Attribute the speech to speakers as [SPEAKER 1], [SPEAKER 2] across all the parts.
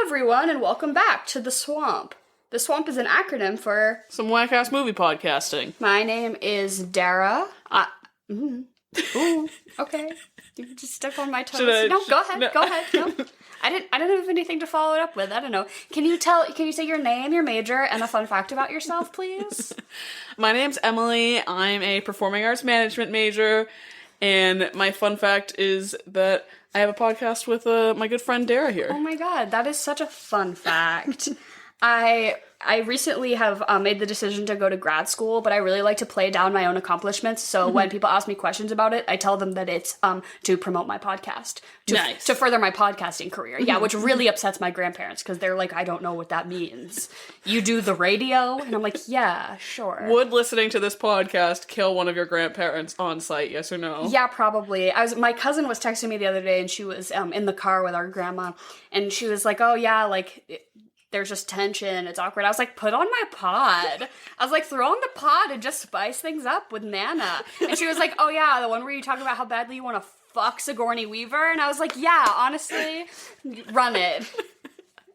[SPEAKER 1] everyone, and welcome back to The Swamp. The Swamp is an acronym for...
[SPEAKER 2] Some whack-ass movie podcasting.
[SPEAKER 1] My name is Dara. Ooh, okay. You just step on my toes. No, go ahead. No. I didn't have anything to follow it up with. I don't know. Can you say your name, your major, and a fun fact about yourself, please?
[SPEAKER 2] My name's Emily. I'm a performing arts management major, and my fun fact is that I have a podcast with my good friend Dara here.
[SPEAKER 1] Oh my god, that is such a fun fact. I recently have made the decision to go to grad school, but I really like to play down my own accomplishments. So when people ask me questions about it, I tell them that it's to promote my podcast, to further my podcasting career. Yeah, which really upsets my grandparents because they're like, I don't know what that means. You do the radio? And I'm like, yeah, sure.
[SPEAKER 2] Would listening to this podcast kill one of your grandparents on site, yes or no?
[SPEAKER 1] Yeah, probably. My cousin was texting me the other day, and she was in the car with our grandma, and she was like, oh yeah, like... there's just tension, it's awkward. I was like, put on my pod. I was like, throw on the pod and just spice things up with Nana. And she was like, oh yeah, the one where you talk about how badly you want to fuck Sigourney Weaver. And I was like, yeah, honestly, run it.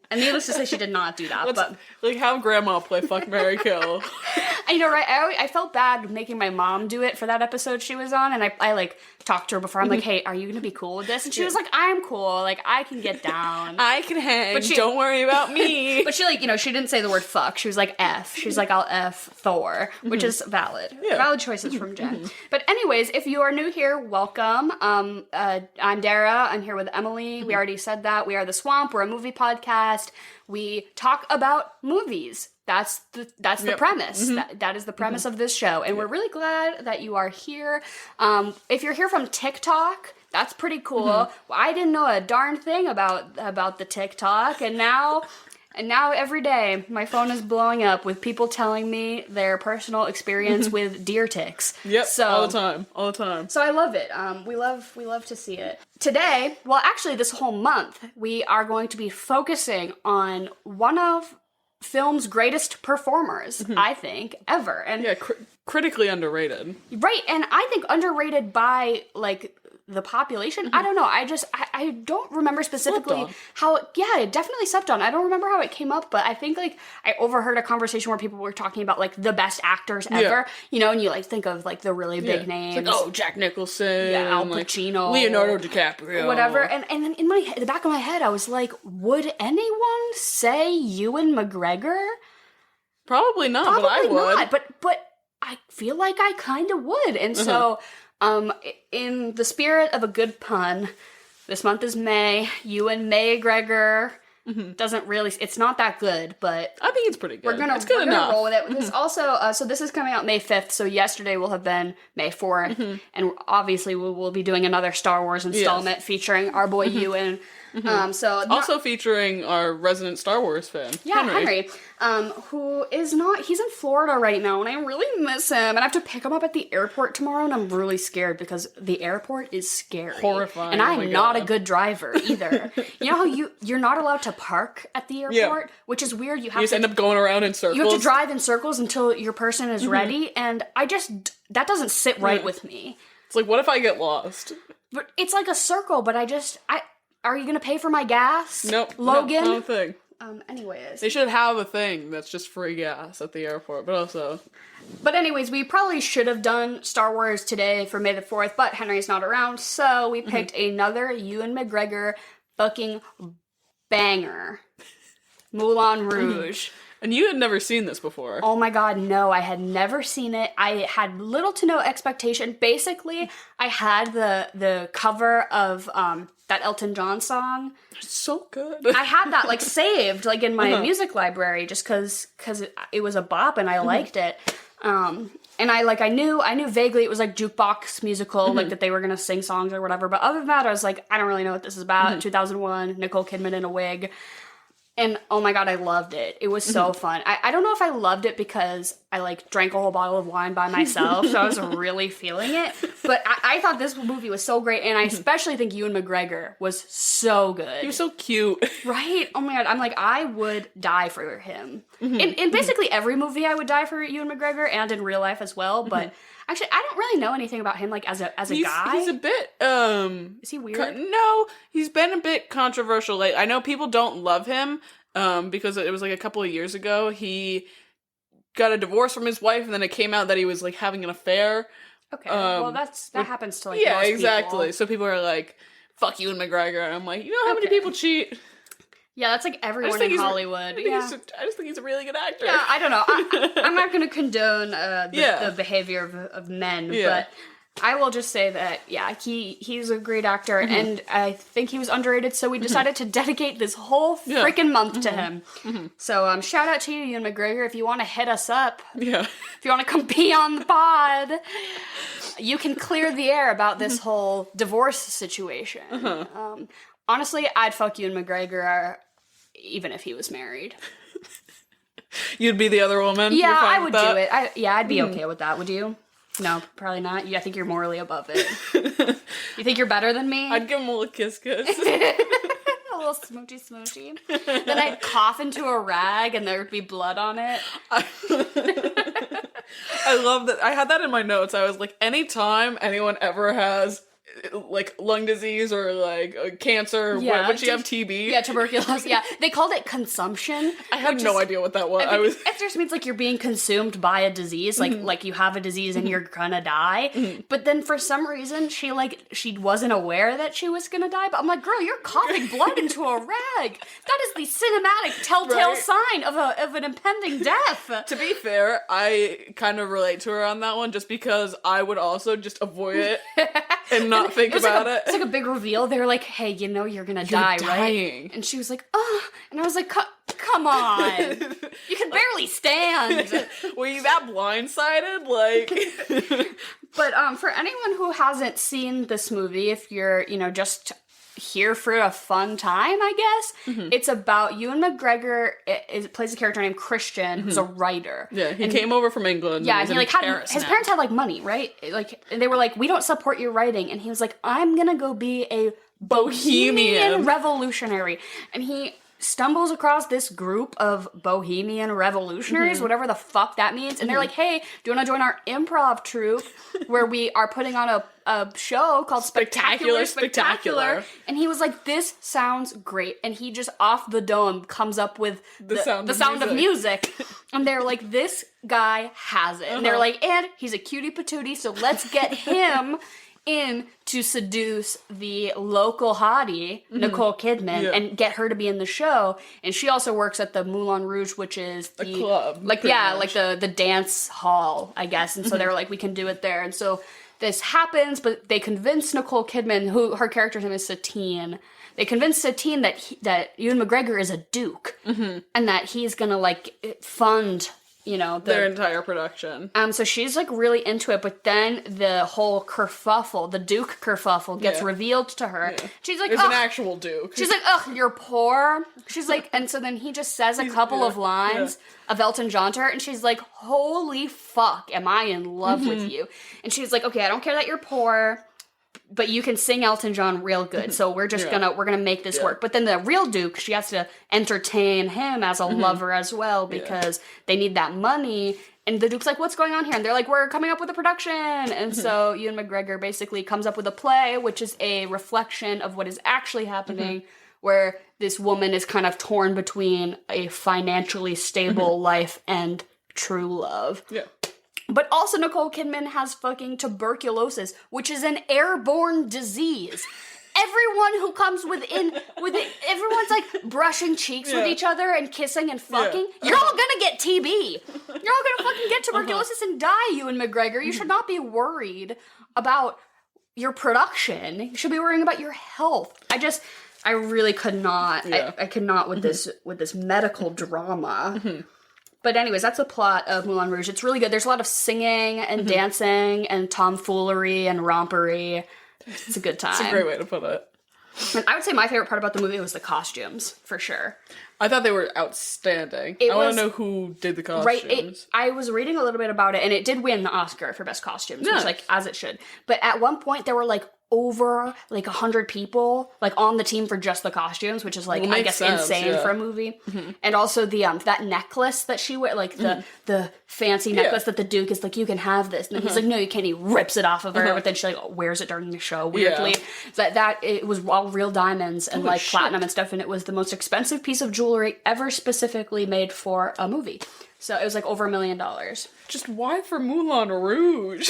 [SPEAKER 1] And needless to say, she did not do that. But
[SPEAKER 2] like, have grandma play Fuck, Marry, Kill.
[SPEAKER 1] I know, right? I felt bad making my mom do it for that episode she was on, and I like talked to her before. I'm like, hey, are you gonna be cool with this? And she was like, I'm cool. Like, I can get down.
[SPEAKER 2] I can hang. But don't worry about me.
[SPEAKER 1] But she she didn't say the word fuck. She was like F. She's like, I'll F Thor, which is valid. Yeah. Valid choices from Jen. But anyways, if you are new here, welcome. I'm Dara. I'm here with Emily. We already said that. We are The Swamp. We're a movie podcast. We talk about movies. That's the premise. That is the premise of this show. And we're really glad that you are here. If you're here from TikTok, that's pretty cool. Well, I didn't know a darn thing about the TikTok, and now every day my phone is blowing up with people telling me their personal experience with deer ticks.
[SPEAKER 2] Yep, so, all the time.
[SPEAKER 1] So I love it. We love to see it. Today, well, actually this whole month, we are going to be focusing on one of film's greatest performers, I think, ever. And
[SPEAKER 2] yeah, critically underrated.
[SPEAKER 1] Right, and I think underrated by, like, the population. I don't know. I don't remember specifically how it definitely slept on. I don't remember how it came up, but I think like I overheard a conversation where people were talking about like the best actors ever, you know, and you like think of like the really big names.
[SPEAKER 2] It's like, Jack Nicholson,
[SPEAKER 1] Al Pacino,
[SPEAKER 2] Leonardo DiCaprio,
[SPEAKER 1] whatever. And then in the back of my head, I was like, would anyone say Ewan McGregor?
[SPEAKER 2] Probably not, but I would.
[SPEAKER 1] Not, but I feel like I kind of would. And so in the spirit of a good pun, this month is May. Ewan MAYgregor doesn't really... It's not that good, but...
[SPEAKER 2] I think it's pretty good.
[SPEAKER 1] We're gonna roll with it. This also... so this is coming out May 5th, so yesterday will have been May 4th. And obviously we will be doing another Star Wars installment featuring our boy Ewan. Also
[SPEAKER 2] featuring our resident Star Wars fan,
[SPEAKER 1] Henry, who is not, he's in Florida right now, and I really miss him, and I have to pick him up at the airport tomorrow, and I'm really scared, because the airport is scary.
[SPEAKER 2] Horrifying.
[SPEAKER 1] And I'm not a good driver, either. You know how you're not allowed to park at the airport, which is weird. You
[SPEAKER 2] just end up going around in circles.
[SPEAKER 1] You have to drive in circles until your person is ready, and that doesn't sit right with me.
[SPEAKER 2] It's like, what if I get lost?
[SPEAKER 1] But it's like a circle, but are you gonna pay for my gas?
[SPEAKER 2] Nope.
[SPEAKER 1] Logan?
[SPEAKER 2] No thing.
[SPEAKER 1] Anyways.
[SPEAKER 2] They should have a thing that's just free gas at the airport,
[SPEAKER 1] But anyways, we probably should have done Star Wars today for May the 4th, but Henry's not around, so we picked another Ewan McGregor fucking banger. Moulin Rouge.
[SPEAKER 2] And you had never seen this before.
[SPEAKER 1] Oh my god, no, I had never seen it. I had little to no expectation. Basically, I had the cover of that Elton John song.
[SPEAKER 2] It's so good.
[SPEAKER 1] I had that like saved like in my music library just because it was a bop and I liked it. And I knew vaguely it was like jukebox musical, like that they were gonna sing songs or whatever. But other than that, I was like, I don't really know what this is about. 2001, Nicole Kidman in a wig. And oh my god, I loved it. It was so fun. I don't know if I loved it because I like drank a whole bottle of wine by myself, so I was really feeling it. But I thought this movie was so great, and I especially think Ewan McGregor was so good.
[SPEAKER 2] He was so cute.
[SPEAKER 1] Right? Oh my god, I'm like, I would die for him. In basically every movie I would die for Ewan McGregor, and in real life as well, but Actually, I don't really know anything about him, like, as a guy.
[SPEAKER 2] He's a bit,
[SPEAKER 1] Is he weird?
[SPEAKER 2] No, he's been a bit controversial. Like, I know people don't love him, because it was, like, a couple of years ago. He got a divorce from his wife, and then it came out that he was, like, having an affair.
[SPEAKER 1] Okay, well, that happens to, like,
[SPEAKER 2] yeah,
[SPEAKER 1] most
[SPEAKER 2] exactly.
[SPEAKER 1] people.
[SPEAKER 2] So people are like, fuck Ewan McGregor, and I'm like, you know how many people cheat?
[SPEAKER 1] Yeah, that's like everyone in Hollywood.
[SPEAKER 2] I just think he's a really good actor.
[SPEAKER 1] Yeah, I don't know. I'm not going to condone the behavior of men, but I will just say that, he's a great actor, and I think he was underrated, so we decided to dedicate this whole freaking month to him. So, shout out to you, Ewan McGregor, if you want to hit us up.
[SPEAKER 2] Yeah.
[SPEAKER 1] If you want to come be on the pod, you can clear the air about this whole divorce situation. Honestly, I'd fuck Ewan McGregor even if he was married.
[SPEAKER 2] You'd be the other woman?
[SPEAKER 1] Yeah, I would do it. I'd be okay with that. Would you? No, probably not. I think you're morally above it. You think you're better than me?
[SPEAKER 2] I'd give him a little kiss-kiss.
[SPEAKER 1] A little smoochy-smoochy. Then I'd cough into a rag and there would be blood on it.
[SPEAKER 2] I love that. I had that in my notes. I was like, anytime anyone ever has like lung disease or like cancer, would she have TB?
[SPEAKER 1] Yeah, tuberculosis. Yeah, they called it consumption.
[SPEAKER 2] I had no idea what that was.
[SPEAKER 1] It just means like you're being consumed by a disease, like you have a disease and you're gonna die. But then for some reason she wasn't aware that she was gonna die. But I'm like, girl, you're coughing blood into a rag. That is the cinematic telltale sign of an impending death.
[SPEAKER 2] To be fair, I kind of relate to her on that one, just because I would also just avoid it and not think about it.
[SPEAKER 1] It's like a big reveal. They're like, hey, you're gonna die, right? And she was like, oh. And I was like, come on. You can barely stand.
[SPEAKER 2] Were you that blindsided? Like...
[SPEAKER 1] But for anyone who hasn't seen this movie, if you're, just here for a fun time, I guess, it's about Ewan McGregor. It plays a character named Christian, who's a writer.
[SPEAKER 2] Yeah, he came over from England.
[SPEAKER 1] Yeah, and he his parents had money, right? And they were like, we don't support your writing, and he was like, I'm gonna go be a bohemian revolutionary, and he stumbles across this group of bohemian revolutionaries, whatever the fuck that means, and they're like, hey, do you want to join our improv troupe where we are putting on a show called Spectacular? And he was like, this sounds great, and he just off the dome comes up with the sound of music. And they're like, this guy has it. And they're like, and he's a cutie patootie, so let's get him in to seduce the local hottie, Nicole Kidman, and get her to be in the show. And she also works at the Moulin Rouge, which is the
[SPEAKER 2] club.
[SPEAKER 1] Like the dance hall, I guess. And so they were like, we can do it there. And so this happens, but they convince Nicole Kidman, who her character's name is Satine. They convince Satine that Ewan McGregor is a duke, and that he's gonna fund their
[SPEAKER 2] entire production.
[SPEAKER 1] So she's really into it, but then the whole kerfuffle, the Duke kerfuffle, gets revealed to her. Yeah. She's like,
[SPEAKER 2] "There's an actual Duke."
[SPEAKER 1] She's like, "Ugh, you're poor." She's like, and so then he just says a couple of lines of Elton John to her, and she's like, "Holy fuck, am I in love with you?" And she's like, "Okay, I don't care that you're poor, but you can sing Elton John real good, so we're just gonna make this work." But then the real Duke, she has to entertain him as a lover as well, because they need that money. And the Duke's like, what's going on here? And they're like, we're coming up with a production. And so Ewan McGregor basically comes up with a play, which is a reflection of what is actually happening, where this woman is kind of torn between a financially stable life and true love. Yeah. But also Nicole Kidman has fucking tuberculosis, which is an airborne disease. Everyone who comes within everyone's like brushing cheeks with each other and kissing and fucking. You're all gonna get TB. You're all gonna fucking get tuberculosis and die, Ewan McGregor. You should not be worried about your production. You should be worrying about your health. I really could not. I could not with this medical drama. But anyways, that's the plot of Moulin Rouge. It's really good. There's a lot of singing and dancing and tomfoolery and rompery. It's a good time.
[SPEAKER 2] It's a great way to put it.
[SPEAKER 1] And I would say my favorite part about the movie was the costumes, for sure.
[SPEAKER 2] I thought they were outstanding. I want to know who did the costumes.
[SPEAKER 1] Right. I was reading a little bit about it, and it did win the Oscar for Best Costumes, which, as it should. But at one point, there were, over like 100 people like on the team for just the costumes, which is like I guess
[SPEAKER 2] sense,
[SPEAKER 1] insane for a movie. And also the that necklace that she wear, like the fancy necklace that the Duke is like, you can have this, and then he's like, no, you can't. He rips it off of her, but then she like wears it during the show weirdly. So that it was all real diamonds and like platinum and stuff, and it was the most expensive piece of jewelry ever specifically made for a movie. So it was like over $1 million.
[SPEAKER 2] Just why for Moulin Rouge?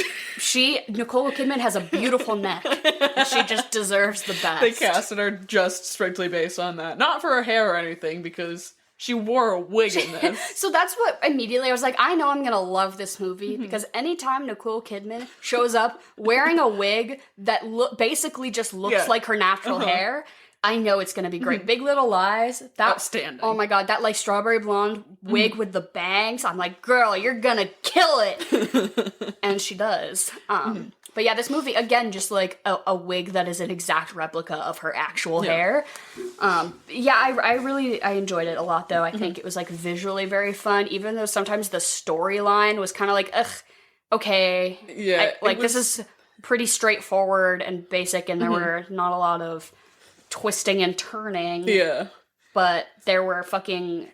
[SPEAKER 1] Nicole Kidman has a beautiful neck. And she just deserves the best.
[SPEAKER 2] They casted her just strictly based on that. Not for her hair or anything, because she wore a wig in this.
[SPEAKER 1] So that's what immediately I was like, I know I'm going to love this movie, because anytime Nicole Kidman shows up wearing a wig that basically just looks like her natural hair, I know it's going to be great. Big Little Lies. That,
[SPEAKER 2] outstanding.
[SPEAKER 1] Oh my god, that like strawberry blonde wig with the bangs. I'm like, girl, you're going to kill it. And she does. But yeah, this movie, again, just like a wig that is an exact replica of her actual hair. I enjoyed it a lot, though. I think it was like visually very fun, even though sometimes the storyline was kind of like, ugh, okay.
[SPEAKER 2] Yeah.
[SPEAKER 1] This is pretty straightforward and basic, and there were not a lot of twisting and turning.
[SPEAKER 2] Yeah.
[SPEAKER 1] But there were fucking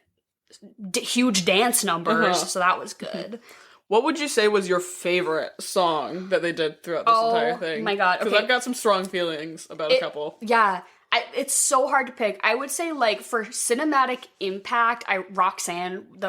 [SPEAKER 1] huge dance numbers, so that was good.
[SPEAKER 2] What would you say was your favorite song that they did throughout this entire thing?
[SPEAKER 1] Oh my god,
[SPEAKER 2] because I've got some strong feelings about a couple.
[SPEAKER 1] Yeah, it's so hard to pick. I would say, like, for cinematic impact, the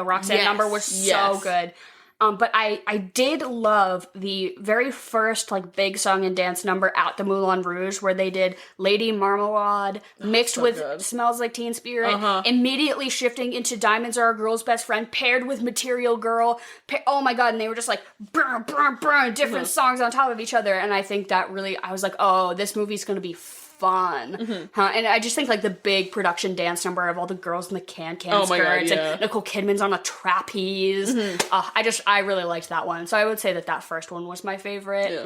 [SPEAKER 1] Roxanne number was so good. But I did love the very first, like, big song and dance number at the Moulin Rouge, where they did Lady Marmalade mixed with Smells Like Teen Spirit, immediately shifting into Diamonds Are a Girl's Best Friend, paired with Material Girl. Oh my god, and they were just like, brr, brr, brr, different songs on top of each other, and I think that really, I was like, oh, this movie's gonna be fun. And I just think like the big production dance number of all the girls in the can-can skirts and Nicole Kidman's on a trapeze. I really liked that one. So I would say that first one was my favorite.
[SPEAKER 2] Yeah.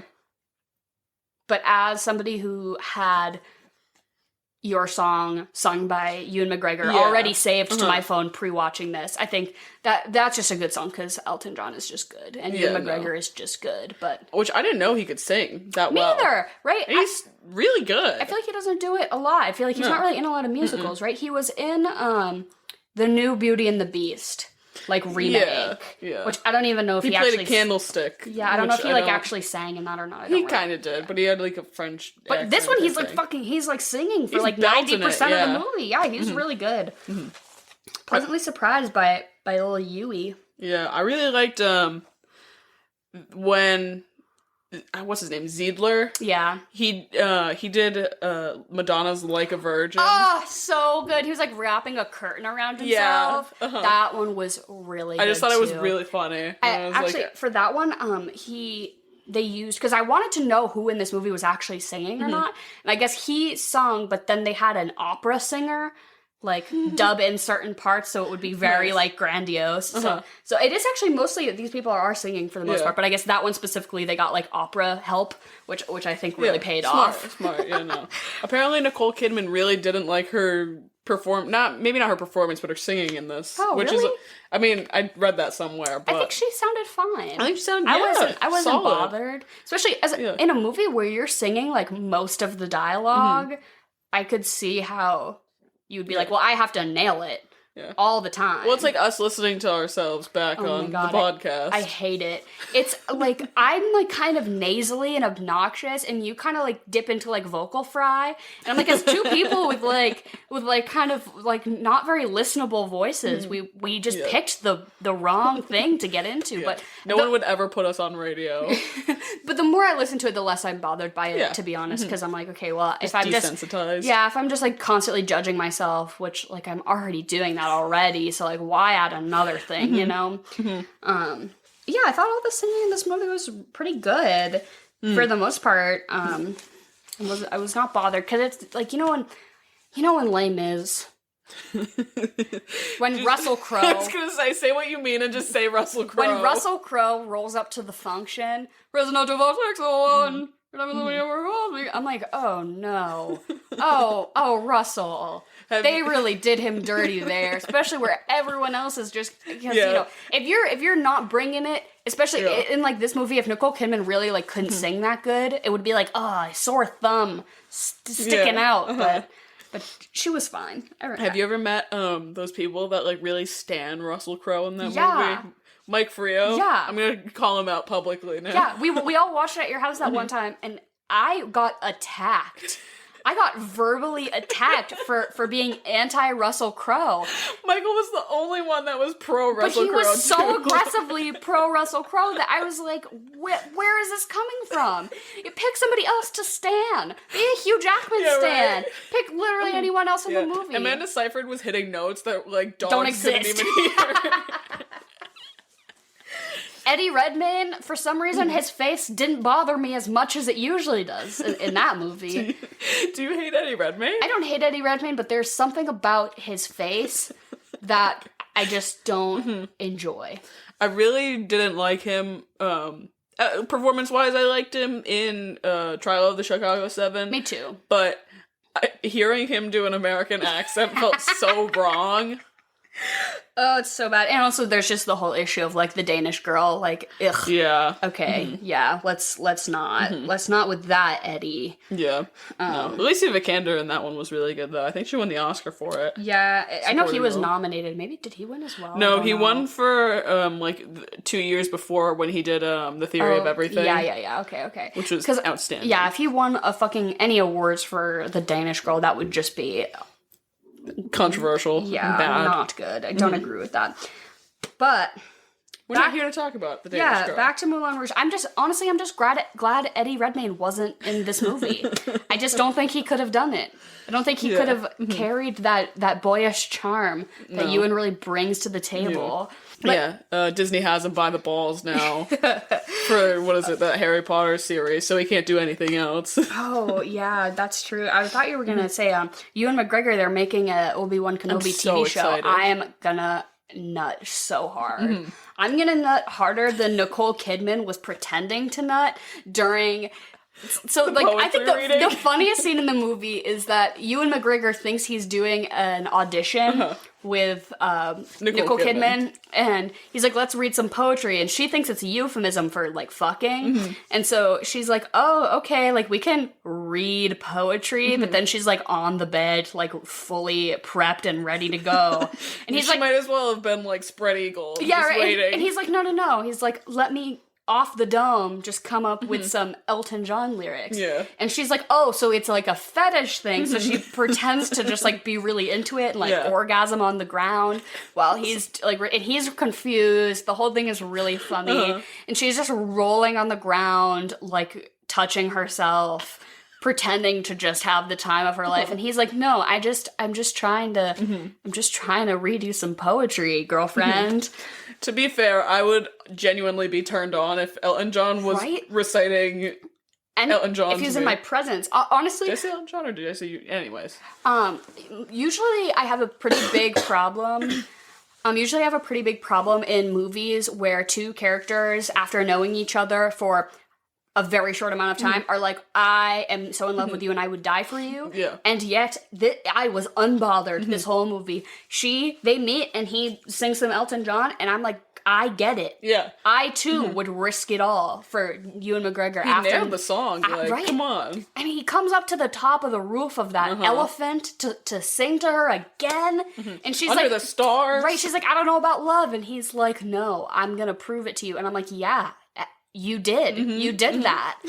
[SPEAKER 1] But as somebody who had your song sung by Ewan McGregor already saved to my phone pre-watching this, I think that's just a good song, because Elton John is just good and Ewan McGregor is just good. But
[SPEAKER 2] which I didn't know he could sing that well.
[SPEAKER 1] Me either, right?
[SPEAKER 2] And he's really good.
[SPEAKER 1] I feel like he doesn't do it a lot. I feel like he's not really in a lot of musicals, right? He was in the new Beauty and the Beast like remake, which I don't even know if he
[SPEAKER 2] played
[SPEAKER 1] actually
[SPEAKER 2] a Candlestick.
[SPEAKER 1] Yeah, I don't know if he like actually sang in that or not.
[SPEAKER 2] He kind of did, but he had like a French.
[SPEAKER 1] But this one, he's like he's like singing for like 90% of the movie. Yeah, he's really good. Pleasantly surprised by little Yui.
[SPEAKER 2] Yeah, I really liked when what's his name, Ziedler.
[SPEAKER 1] Yeah,
[SPEAKER 2] he did Madonna's Like a Virgin.
[SPEAKER 1] Oh, so good. He was like wrapping a curtain around himself. Yeah, that one was really good.
[SPEAKER 2] I just thought it was really funny.
[SPEAKER 1] Actually, for that one, they used, because I wanted to know who in this movie was actually singing or not, and I guess he sung, but then they had an opera singer like dub in certain parts, so it would be very like grandiose. So it is actually mostly these people are singing for the most part, but I guess that one specifically they got like opera help, which I think really paid off.
[SPEAKER 2] Smart, yeah, no. Apparently Nicole Kidman really didn't like her maybe not her performance, but her singing in this.
[SPEAKER 1] Oh,
[SPEAKER 2] which
[SPEAKER 1] really?
[SPEAKER 2] is, I mean, I read that somewhere, but
[SPEAKER 1] I think she sounded fine.
[SPEAKER 2] I think she sounded
[SPEAKER 1] I wasn't bothered, especially in a movie where you're singing like most of the dialogue. I could see how you'd be like, well, I have to nail it all the time.
[SPEAKER 2] Well, it's like us listening to ourselves back on the podcast.
[SPEAKER 1] I hate it. It's like, I'm like kind of nasally and obnoxious, and you kind of like dip into like vocal fry. And I'm like, as two people with kind of like not very listenable voices, we just picked the wrong thing to get into. But
[SPEAKER 2] no one would ever put us on radio.
[SPEAKER 1] But the more I listen to it, the less I'm bothered by it, to be honest, because I'm like, okay, well, if I'm
[SPEAKER 2] desensitized.
[SPEAKER 1] if I'm just like constantly judging myself, which like I'm already doing that already, so like why add another thing, you know? I thought all the singing in this movie was pretty good for the most part. I was not bothered, because it's like, you know when Les Mis, when Russell Crowe,
[SPEAKER 2] I was gonna say what you mean and just say Russell Crowe.
[SPEAKER 1] When Russell Crowe rolls up to the function, Prisoner to Vortex 1, I'm like, oh no. Oh, Russell. They really did him dirty there, especially where everyone else is just, because, you know, if you're not bringing it, especially in like this movie, if Nicole Kidman really like couldn't sing that good, it would be like, oh, sore thumb sticking out, but she was fine.
[SPEAKER 2] Have you ever met those people that like really stan Russell Crowe in that movie? Mike Frio?
[SPEAKER 1] Yeah.
[SPEAKER 2] I'm gonna call him out publicly now.
[SPEAKER 1] Yeah, we all watched it at your house that one time, and I got attacked. I got verbally attacked for being anti-Russell Crowe.
[SPEAKER 2] Michael was the only one that was pro-Russell Crowe.
[SPEAKER 1] But he was so aggressively pro-Russell Crowe that I was like, where is this coming from? You pick somebody else to stan. Be a Hugh Jackman stan. Right. Pick literally anyone else in the movie.
[SPEAKER 2] Amanda Seyfried was hitting notes that like dogs don't exist. Couldn't even hear.
[SPEAKER 1] Eddie Redmayne, for some reason, his face didn't bother me as much as it usually does in that movie.
[SPEAKER 2] Do you hate Eddie Redmayne?
[SPEAKER 1] I don't hate Eddie Redmayne, but there's something about his face that I just don't enjoy.
[SPEAKER 2] I really didn't like him. Performance-wise, I liked him in Trial of the Chicago 7.
[SPEAKER 1] Me too.
[SPEAKER 2] But hearing him do an American accent felt so wrong.
[SPEAKER 1] Oh, it's so bad. And also there's just the whole issue of like the Danish girl, like, ugh.
[SPEAKER 2] Yeah.
[SPEAKER 1] Okay, yeah, let's not. Let's not with that, Eddie.
[SPEAKER 2] Yeah. No. Alicia Vikander in that one was really good though. I think she won the Oscar for it.
[SPEAKER 1] Yeah, I know he was nominated. Maybe did he win as well?
[SPEAKER 2] No, he won for like 2 years before when he did The Theory of Everything.
[SPEAKER 1] Yeah. Okay.
[SPEAKER 2] Which was outstanding.
[SPEAKER 1] Yeah, if he won any awards for the Danish girl, that would just be
[SPEAKER 2] controversial.
[SPEAKER 1] Yeah,
[SPEAKER 2] bad.
[SPEAKER 1] Not good. I don't agree with that. But
[SPEAKER 2] we're not here to talk about the Danish girl.
[SPEAKER 1] Back to Moulin Rouge. I'm just glad Eddie Redmayne wasn't in this movie. I just don't think he could have done it. I don't think he could have carried that boyish charm that Ewan really brings to the table.
[SPEAKER 2] Disney has him by the balls now for, that Harry Potter series, so he can't do anything else.
[SPEAKER 1] Oh, yeah, that's true. I thought you were going to say, Ewan McGregor, they're making a Obi-Wan Kenobi TV show. I am gonna nut so hard. I'm gonna nut harder than Nicole Kidman was pretending to nut during... So, like, I think the funniest scene in the movie is that Ewan McGregor thinks he's doing an audition with Nicole Kidman, and he's like, let's read some poetry, and she thinks it's a euphemism for, like, fucking, and so she's like, oh, okay, like, we can read poetry, but then she's, like, on the bed, like, fully prepped and ready to go, and he's
[SPEAKER 2] she
[SPEAKER 1] like...
[SPEAKER 2] might as well have been, like, spread eagle,
[SPEAKER 1] yeah,
[SPEAKER 2] just
[SPEAKER 1] right,
[SPEAKER 2] waiting.
[SPEAKER 1] and he's like, no, he's like, let me... off the dome, just come up with some Elton John lyrics. Yeah. And she's like, oh, so it's like a fetish thing. So she pretends to just like be really into it and like orgasm on the ground while he's like, and he's confused. The whole thing is really funny. And she's just rolling on the ground, like touching herself, pretending to just have the time of her life. And he's like, no, I'm just trying to read you some poetry, girlfriend.
[SPEAKER 2] To be fair, I would genuinely be turned on if Elton John was reciting Elton John's
[SPEAKER 1] if he was in my presence. Honestly...
[SPEAKER 2] Did I say Elton John or did I say you? Anyways.
[SPEAKER 1] Usually I have a pretty big problem... usually I have a pretty big problem in movies where two characters, after knowing each other for a very short amount of time, are like, I am so in love with you and I would die for you. Yeah. And yet, I was unbothered this whole movie. They meet and he sings some Elton John and I'm like, I get it. Yeah. I, too, would risk it all for Ewan McGregor.
[SPEAKER 2] He nailed the song. Like, come on.
[SPEAKER 1] I mean, he comes up to the top of the roof of that elephant to sing to her again. And she's
[SPEAKER 2] Under
[SPEAKER 1] like...
[SPEAKER 2] the stars.
[SPEAKER 1] Right, she's like, I don't know about love. And he's like, no, I'm gonna prove it to you. And I'm like, yeah. You did. You did that.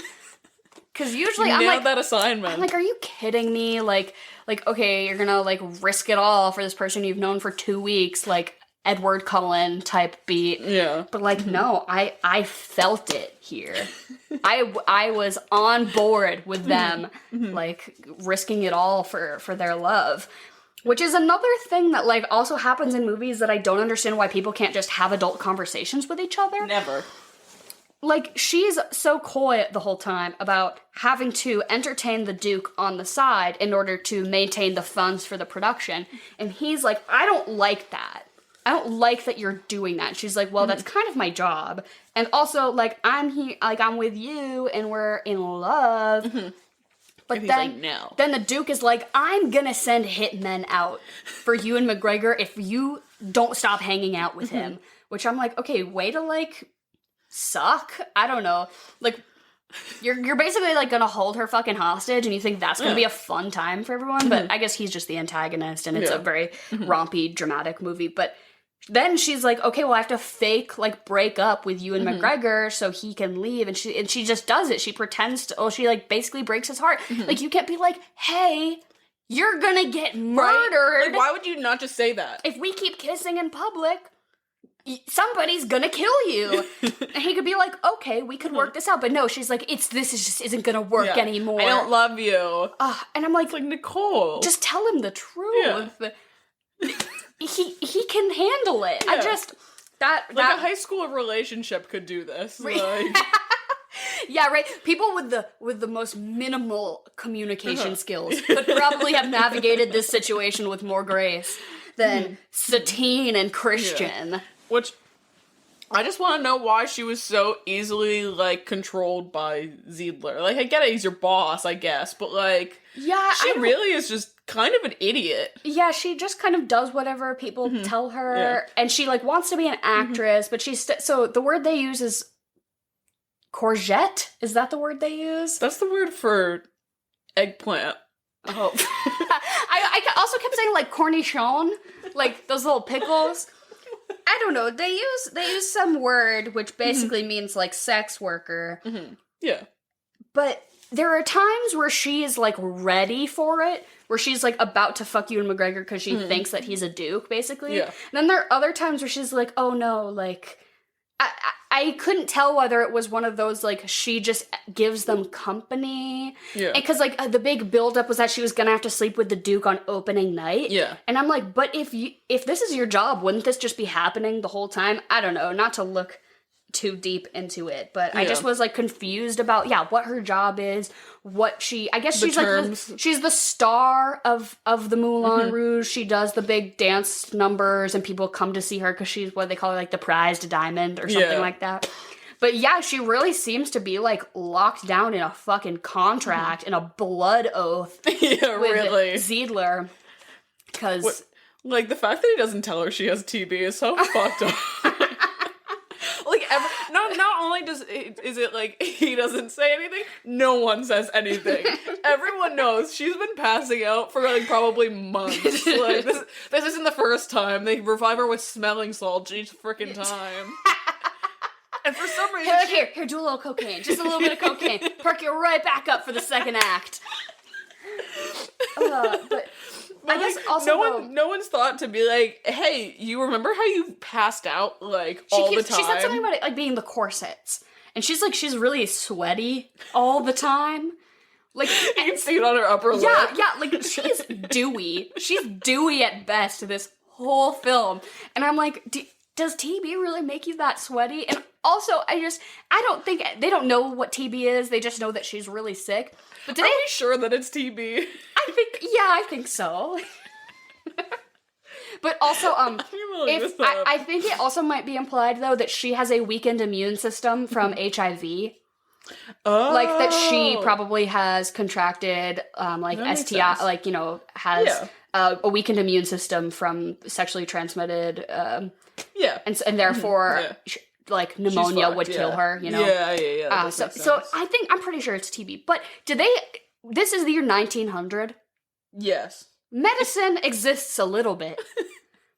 [SPEAKER 1] Because usually I'm like...
[SPEAKER 2] that assignment.
[SPEAKER 1] I'm like, are you kidding me? Like, okay, you're gonna, like, risk it all for this person you've known for 2 weeks, like, Edward Cullen type beat. Yeah. But, like, no, I felt it here. I was on board with them, like, risking it all for their love. Which is another thing that, like, also happens in movies that I don't understand why people can't just have adult conversations with each other.
[SPEAKER 2] Never.
[SPEAKER 1] Like, she's so coy the whole time about having to entertain the Duke on the side in order to maintain the funds for the production. And he's like, I don't like that. I don't like that you're doing that. She's like, well, that's kind of my job. And also, like, I'm here, like, I'm with you, and we're in love. But then,
[SPEAKER 2] like, no.
[SPEAKER 1] Then the Duke is like, I'm gonna send hitmen out for Ewan McGregor if you don't stop hanging out with him. Which I'm like, okay, way to, like, suck? I don't know. Like, you're basically, like, gonna hold her fucking hostage, and you think that's gonna be a fun time for everyone, but I guess he's just the antagonist, and it's a very rompy, dramatic movie. But then she's like, okay, well, I have to fake, like, break up with Ewan McGregor so he can leave, and she just does it. She pretends to, she, like, basically breaks his heart. Like, you can't be like, hey, you're gonna get murdered.
[SPEAKER 2] Like, why would you not just say that?
[SPEAKER 1] If we keep kissing in public, somebody's gonna kill you. And he could be like, okay, we could work this out. But no, she's like, this just isn't gonna work anymore.
[SPEAKER 2] I don't love you.
[SPEAKER 1] And I'm like,
[SPEAKER 2] it's like, Nicole,
[SPEAKER 1] just tell him the truth. He can handle it. I just, that
[SPEAKER 2] a high school relationship could do this. Like.
[SPEAKER 1] Yeah, right. People with the most minimal communication skills could probably have navigated this situation with more grace than Satine and Christian.
[SPEAKER 2] Yeah. Which, I just want to know why she was so easily, like, controlled by Ziedler. Like, I get it, he's your boss, I guess, but, like, she really is just kind of an idiot. Yeah,
[SPEAKER 1] she just kind of does whatever people tell her, and she, like, wants to be an actress, but she's, so the word they use is courgette? Is that the word they use?
[SPEAKER 2] That's the word for eggplant.
[SPEAKER 1] Oh. I also kept saying, like, cornichon, like, those little pickles. I don't know. They use some word which basically means, like, sex worker.
[SPEAKER 2] Yeah.
[SPEAKER 1] But there are times where she is, like, ready for it, where she's, like, about to fuck Ewan McGregor because she thinks that he's a duke, basically. Yeah. And then there are other times where she's like, oh no, like, I couldn't tell whether it was one of those, like, she just gives them company. Yeah. Because, like, the big buildup was that she was gonna have to sleep with the Duke on opening night. Yeah. And I'm like, but if this is your job, wouldn't this just be happening the whole time? I don't know, not to look too deep into it, but I just was, like, confused about, what her job is, I guess she's, like, she's the star of the Moulin Rouge. She does the big dance numbers, and people come to see her because she's what they call her, like, the prized diamond or something like that. But yeah, she really seems to be, like, locked down in a fucking contract, in a blood oath with Ziedler. Because,
[SPEAKER 2] like, the fact that he doesn't tell her she has TB is so fucked up. Like, not only is it like he doesn't say anything, no one says anything. Everyone knows she's been passing out for, like, probably months. Like, this isn't the first time. They revive her with smelling salts each freaking time. And for some reason,
[SPEAKER 1] here, do a little cocaine, just a little bit of cocaine, perk you right back up for the second act. But I guess also
[SPEAKER 2] no one's thought to be like, hey, you remember how you passed out, like, all the time?
[SPEAKER 1] She said something about it, like, being the corsets. And she's like, she's really sweaty all the time. Like,
[SPEAKER 2] you can see it on her upper lip.
[SPEAKER 1] Yeah, like, she's dewy. She's dewy at best this whole film. And I'm like, does TB really make you that sweaty? And also, I don't think, they don't know what TB is, they just know that she's really sick. But
[SPEAKER 2] are we sure that it's TB?
[SPEAKER 1] I think so. But also, I think it also might be implied, though, that she has a weakened immune system from HIV. Oh. Like, that she probably has contracted, like, STI, like, you know, has a weakened immune system from sexually transmitted, and therefore, like, pneumonia would kill her, you know?
[SPEAKER 2] Yeah.
[SPEAKER 1] So I'm pretty sure it's TB. But this is the year 1900?
[SPEAKER 2] Yes.
[SPEAKER 1] Medicine exists a little bit.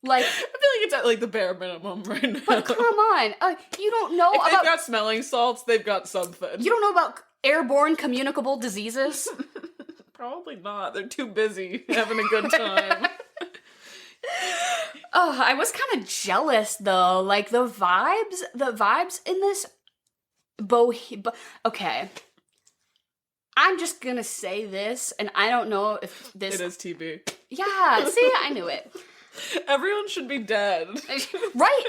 [SPEAKER 1] Like, I
[SPEAKER 2] feel like it's at, like, the bare minimum right now.
[SPEAKER 1] But come on, you don't know
[SPEAKER 2] if they've got smelling salts, they've got something.
[SPEAKER 1] You don't know about airborne communicable diseases?
[SPEAKER 2] Probably not. They're too busy having a good time.
[SPEAKER 1] Oh, I was kind of jealous, though. Like, the vibes in this okay. I'm just gonna say this, and I don't know if this...
[SPEAKER 2] It is TB.
[SPEAKER 1] Yeah, see, I knew it.
[SPEAKER 2] Everyone should be dead.
[SPEAKER 1] Right.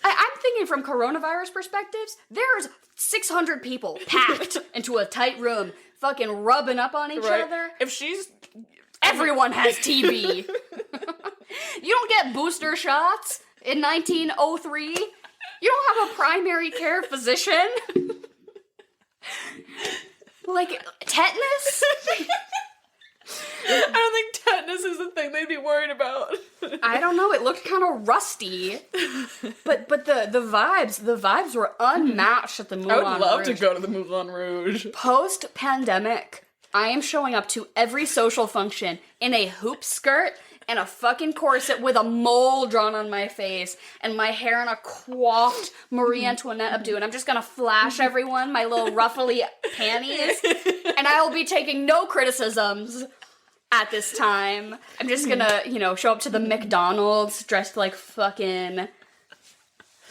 [SPEAKER 1] I'm thinking from coronavirus perspectives, there's 600 people packed into a tight room, fucking rubbing up on each other.
[SPEAKER 2] If she's...
[SPEAKER 1] Everyone has TB. You don't get booster shots in 1903. You don't have a primary care physician. Like, tetanus?
[SPEAKER 2] I don't think tetanus is the thing they'd be worried about.
[SPEAKER 1] I don't know. It looked kind of rusty, but the vibes were unmatched at the Moulin Rouge.
[SPEAKER 2] I would love to go to the Moulin Rouge.
[SPEAKER 1] Post pandemic, I am showing up to every social function in a hoop skirt and a fucking corset with a mole drawn on my face and my hair in a coiffed Marie Antoinette updo, and I'm just gonna flash everyone my little ruffly panties, and I'll be taking no criticisms at this time. I'm just gonna, show up to the McDonald's dressed like fucking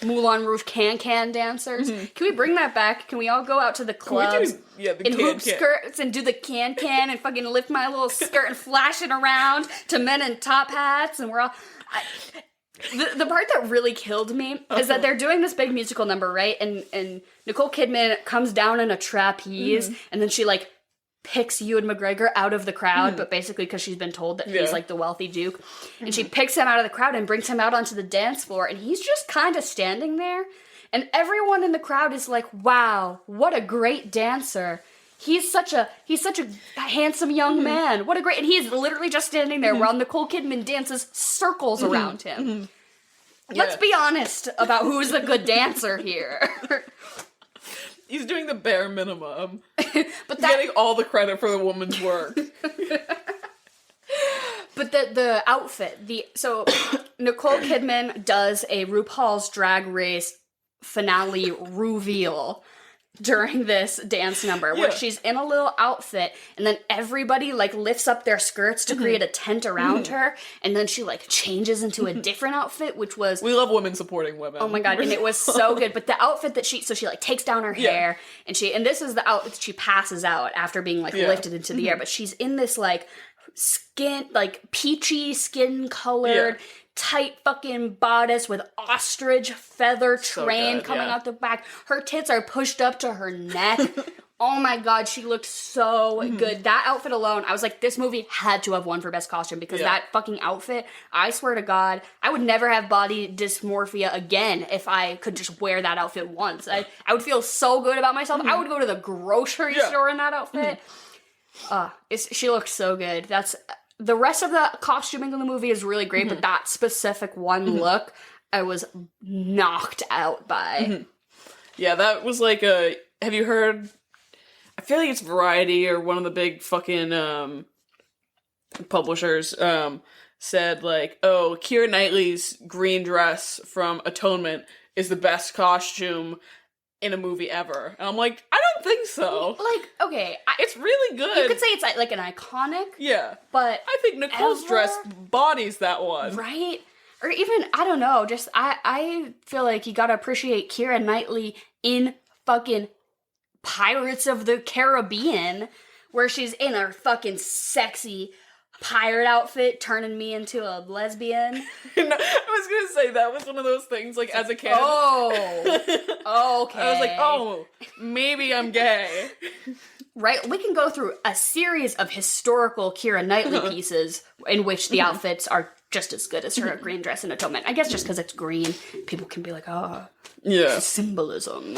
[SPEAKER 1] Moulin Rouge can dancers. Can we bring that back? Can we all go out to the clubs in hoop skirts and do the can and fucking lift my little skirt and flash it around to men in top hats, and we're all... The part that really killed me is that they're doing this big musical number, right? And Nicole Kidman comes down in a trapeze, and then she, like, picks Ewan McGregor out of the crowd, but basically because she's been told that he's like the wealthy duke, and she picks him out of the crowd and brings him out onto the dance floor, and he's just kind of standing there, and everyone in the crowd is like, wow, what a great dancer. He's such a handsome young man. What a great... And he's literally just standing there while Nicole Kidman dances circles around him. Let's be honest about who's a good dancer here.
[SPEAKER 2] He's doing the bare minimum. But getting all the credit for the woman's work.
[SPEAKER 1] But the outfit, so Nicole Kidman does a RuPaul's Drag Race finale reveal during this dance number, where she's in a little outfit, and then everybody, like, lifts up their skirts to create a tent around her, and then she, like, changes into a different outfit, which was...
[SPEAKER 2] We love women supporting women.
[SPEAKER 1] Oh my god, and it was so good. But the outfit that she like, takes down her hair, and this is the outfit that she passes out after being, like, lifted into the air, but she's in this, like, peachy skin-colored... tight fucking bodice with ostrich feather train coming out the back. Her tits are pushed up to her neck. Oh my god, she looked so good. That outfit alone, I was like, this movie had to have won for best costume, because that fucking outfit, I swear to god, I would never have body dysmorphia again if I could just wear that outfit once. I would feel so good about myself. I would go to the grocery store in that outfit. She looked so good. The rest of the costuming in the movie is really great, but that specific one look, I was knocked out by.
[SPEAKER 2] Yeah, that was like have you heard, I feel like it's Variety or one of the big fucking publishers said, like, oh, Keira Knightley's green dress from Atonement is the best costume in a movie ever. And I'm like, I don't think so.
[SPEAKER 1] Like, okay.
[SPEAKER 2] It's really good.
[SPEAKER 1] You could say it's like an iconic.
[SPEAKER 2] Yeah.
[SPEAKER 1] But
[SPEAKER 2] I think Nicole's dress bodies that one.
[SPEAKER 1] Right? Or even, I don't know, just, I feel like you gotta appreciate Keira Knightley in fucking Pirates of the Caribbean, where she's in her fucking sexy pirate outfit turning me into a lesbian.
[SPEAKER 2] No, I was gonna say that was one of those things, like, as a kid.
[SPEAKER 1] Oh, okay.
[SPEAKER 2] I was like, oh, maybe I'm gay.
[SPEAKER 1] Right? We can go through a series of historical Keira Knightley pieces in which the outfits are just as good as her green dress in Atonement. I guess just because it's green, people can be like, symbolism.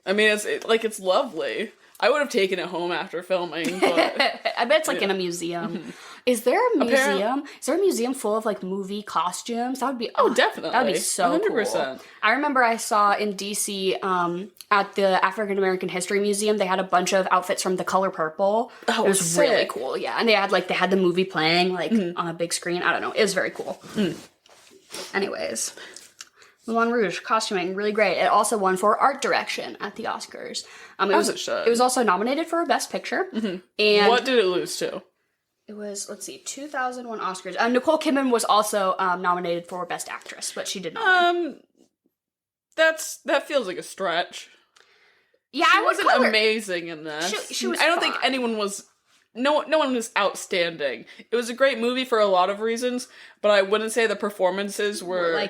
[SPEAKER 2] I mean, it's lovely. I would have taken it home after filming, but...
[SPEAKER 1] I bet it's, like, in a museum. Is there a museum? Is there a museum full of, like, movie costumes? That would be...
[SPEAKER 2] Oh, definitely.
[SPEAKER 1] That would be so 100%. Cool. I remember I saw in D.C., at the African American History Museum, they had a bunch of outfits from The Color Purple. Oh, it was sick. Really cool, yeah. And they had the movie playing, like, on a big screen. I don't know. It was very cool. Anyways... Moulin Rouge, costuming, really great. It also won for art direction at the Oscars. It was also nominated for Best Picture. And
[SPEAKER 2] what did it lose to?
[SPEAKER 1] It was, 2001 Oscars. Nicole Kidman was also nominated for Best Actress, but she did not win.
[SPEAKER 2] That feels like a stretch.
[SPEAKER 1] Yeah,
[SPEAKER 2] she wasn't amazing in this.
[SPEAKER 1] She was
[SPEAKER 2] I don't
[SPEAKER 1] fine.
[SPEAKER 2] think anyone was... No one was outstanding. It was a great movie for a lot of reasons, but I wouldn't say the performances were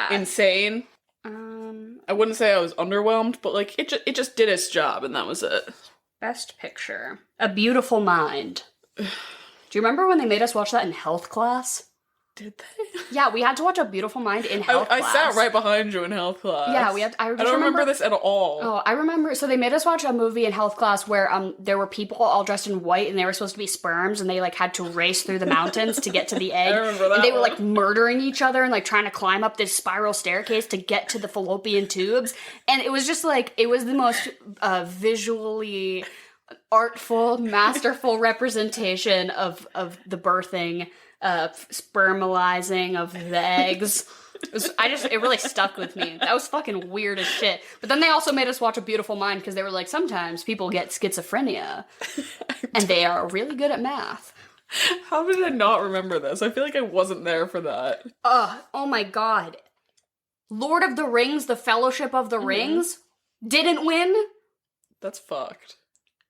[SPEAKER 2] insane. I wouldn't say I was underwhelmed, but like it just did its job, and that was it.
[SPEAKER 1] Best Picture, A Beautiful Mind. Do you remember when they made us watch that in health class?
[SPEAKER 2] Did they?
[SPEAKER 1] Yeah, we had to watch A Beautiful Mind in health class.
[SPEAKER 2] I sat right behind you in health class.
[SPEAKER 1] Yeah, I
[SPEAKER 2] don't remember this at all.
[SPEAKER 1] Oh, I remember. So they made us watch a movie in health class where there were people all dressed in white and they were supposed to be sperms and they like had to race through the mountains to get to the egg.
[SPEAKER 2] I remember that.
[SPEAKER 1] And they were like murdering each other and like trying to climb up this spiral staircase to get to the fallopian tubes. And it was just like, it was the most visually artful, masterful representation of the birthing, spermalizing of the eggs. It really stuck with me. That was fucking weird as shit. But then they also made us watch A Beautiful Mind because they were like, sometimes people get schizophrenia and they are really good at math.
[SPEAKER 2] How did I not remember this? I feel like I wasn't there for that.
[SPEAKER 1] Oh my god. Lord of the Rings, The Fellowship of the Rings didn't win.
[SPEAKER 2] That's fucked.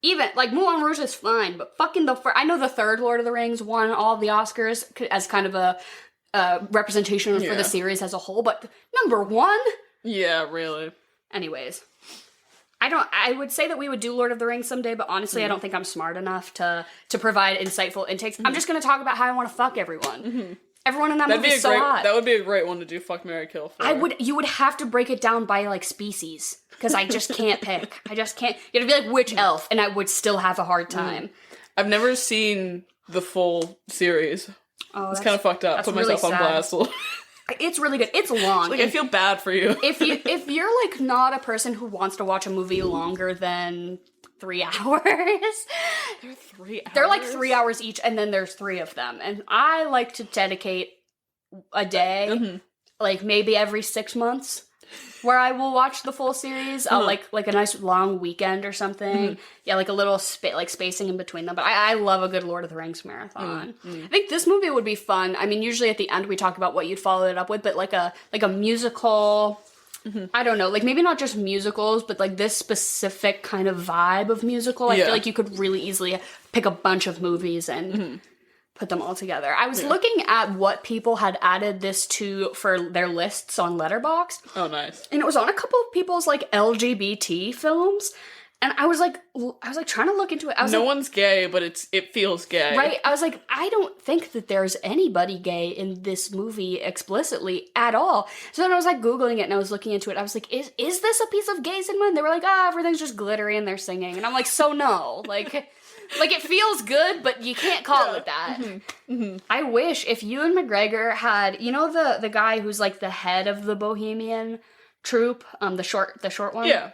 [SPEAKER 1] Even, like, Moulin Rouge is fine, but fucking I know the third Lord of the Rings won all the Oscars as kind of a representation for the series as a whole, but number one?
[SPEAKER 2] Yeah, really.
[SPEAKER 1] Anyways. I would say that we would do Lord of the Rings someday, but honestly, I don't think I'm smart enough to provide insightful intakes. I'm just gonna talk about how I want to fuck everyone. Everyone in that movie is so hot.
[SPEAKER 2] That would be a great one to do fuck, marry, kill for.
[SPEAKER 1] You would have to break it down by, like, species. Because I just can't pick. I just can't. You have to be like, which elf? And I would still have a hard time.
[SPEAKER 2] I've never seen the full series.
[SPEAKER 1] Oh,
[SPEAKER 2] it's kind of fucked up. Put
[SPEAKER 1] really
[SPEAKER 2] myself on blast.
[SPEAKER 1] It's really good. It's long.
[SPEAKER 2] Like, I feel bad for you.
[SPEAKER 1] if you're, like, not a person who wants to watch a movie longer than 3 hours.
[SPEAKER 2] They're 3 hours?
[SPEAKER 1] They're like 3 hours each, and then there's 3 of them. And I like to dedicate a day, like maybe every 6 months, where I will watch the full series. I'll like a nice long weekend or something. Yeah, like a little spacing in between them. But I love a good Lord of the Rings marathon. I think this movie would be fun. I mean, usually at the end we talk about what you'd follow it up with, but like a musical. I don't know, like maybe not just musicals, but like this specific kind of vibe of musical. I feel like you could really easily pick a bunch of movies and put them all together. I was looking at what people had added this to for their lists on Letterboxd.
[SPEAKER 2] Oh, nice.
[SPEAKER 1] And it was on a couple of people's like LGBT films. And I was like trying to look into it.
[SPEAKER 2] No one's gay, but it feels gay.
[SPEAKER 1] Right? I was like, I don't think that there's anybody gay in this movie explicitly at all. So then I was like Googling it and I was looking into it. I was like, is this a piece of gay cinema? And they were like, everything's just glittery and they're singing. And I'm like, so no. Like it feels good, but you can't call it that. I wish if Ewan McGregor had, you know, the guy who's like the head of the Bohemian troupe, the short one?
[SPEAKER 2] Yeah.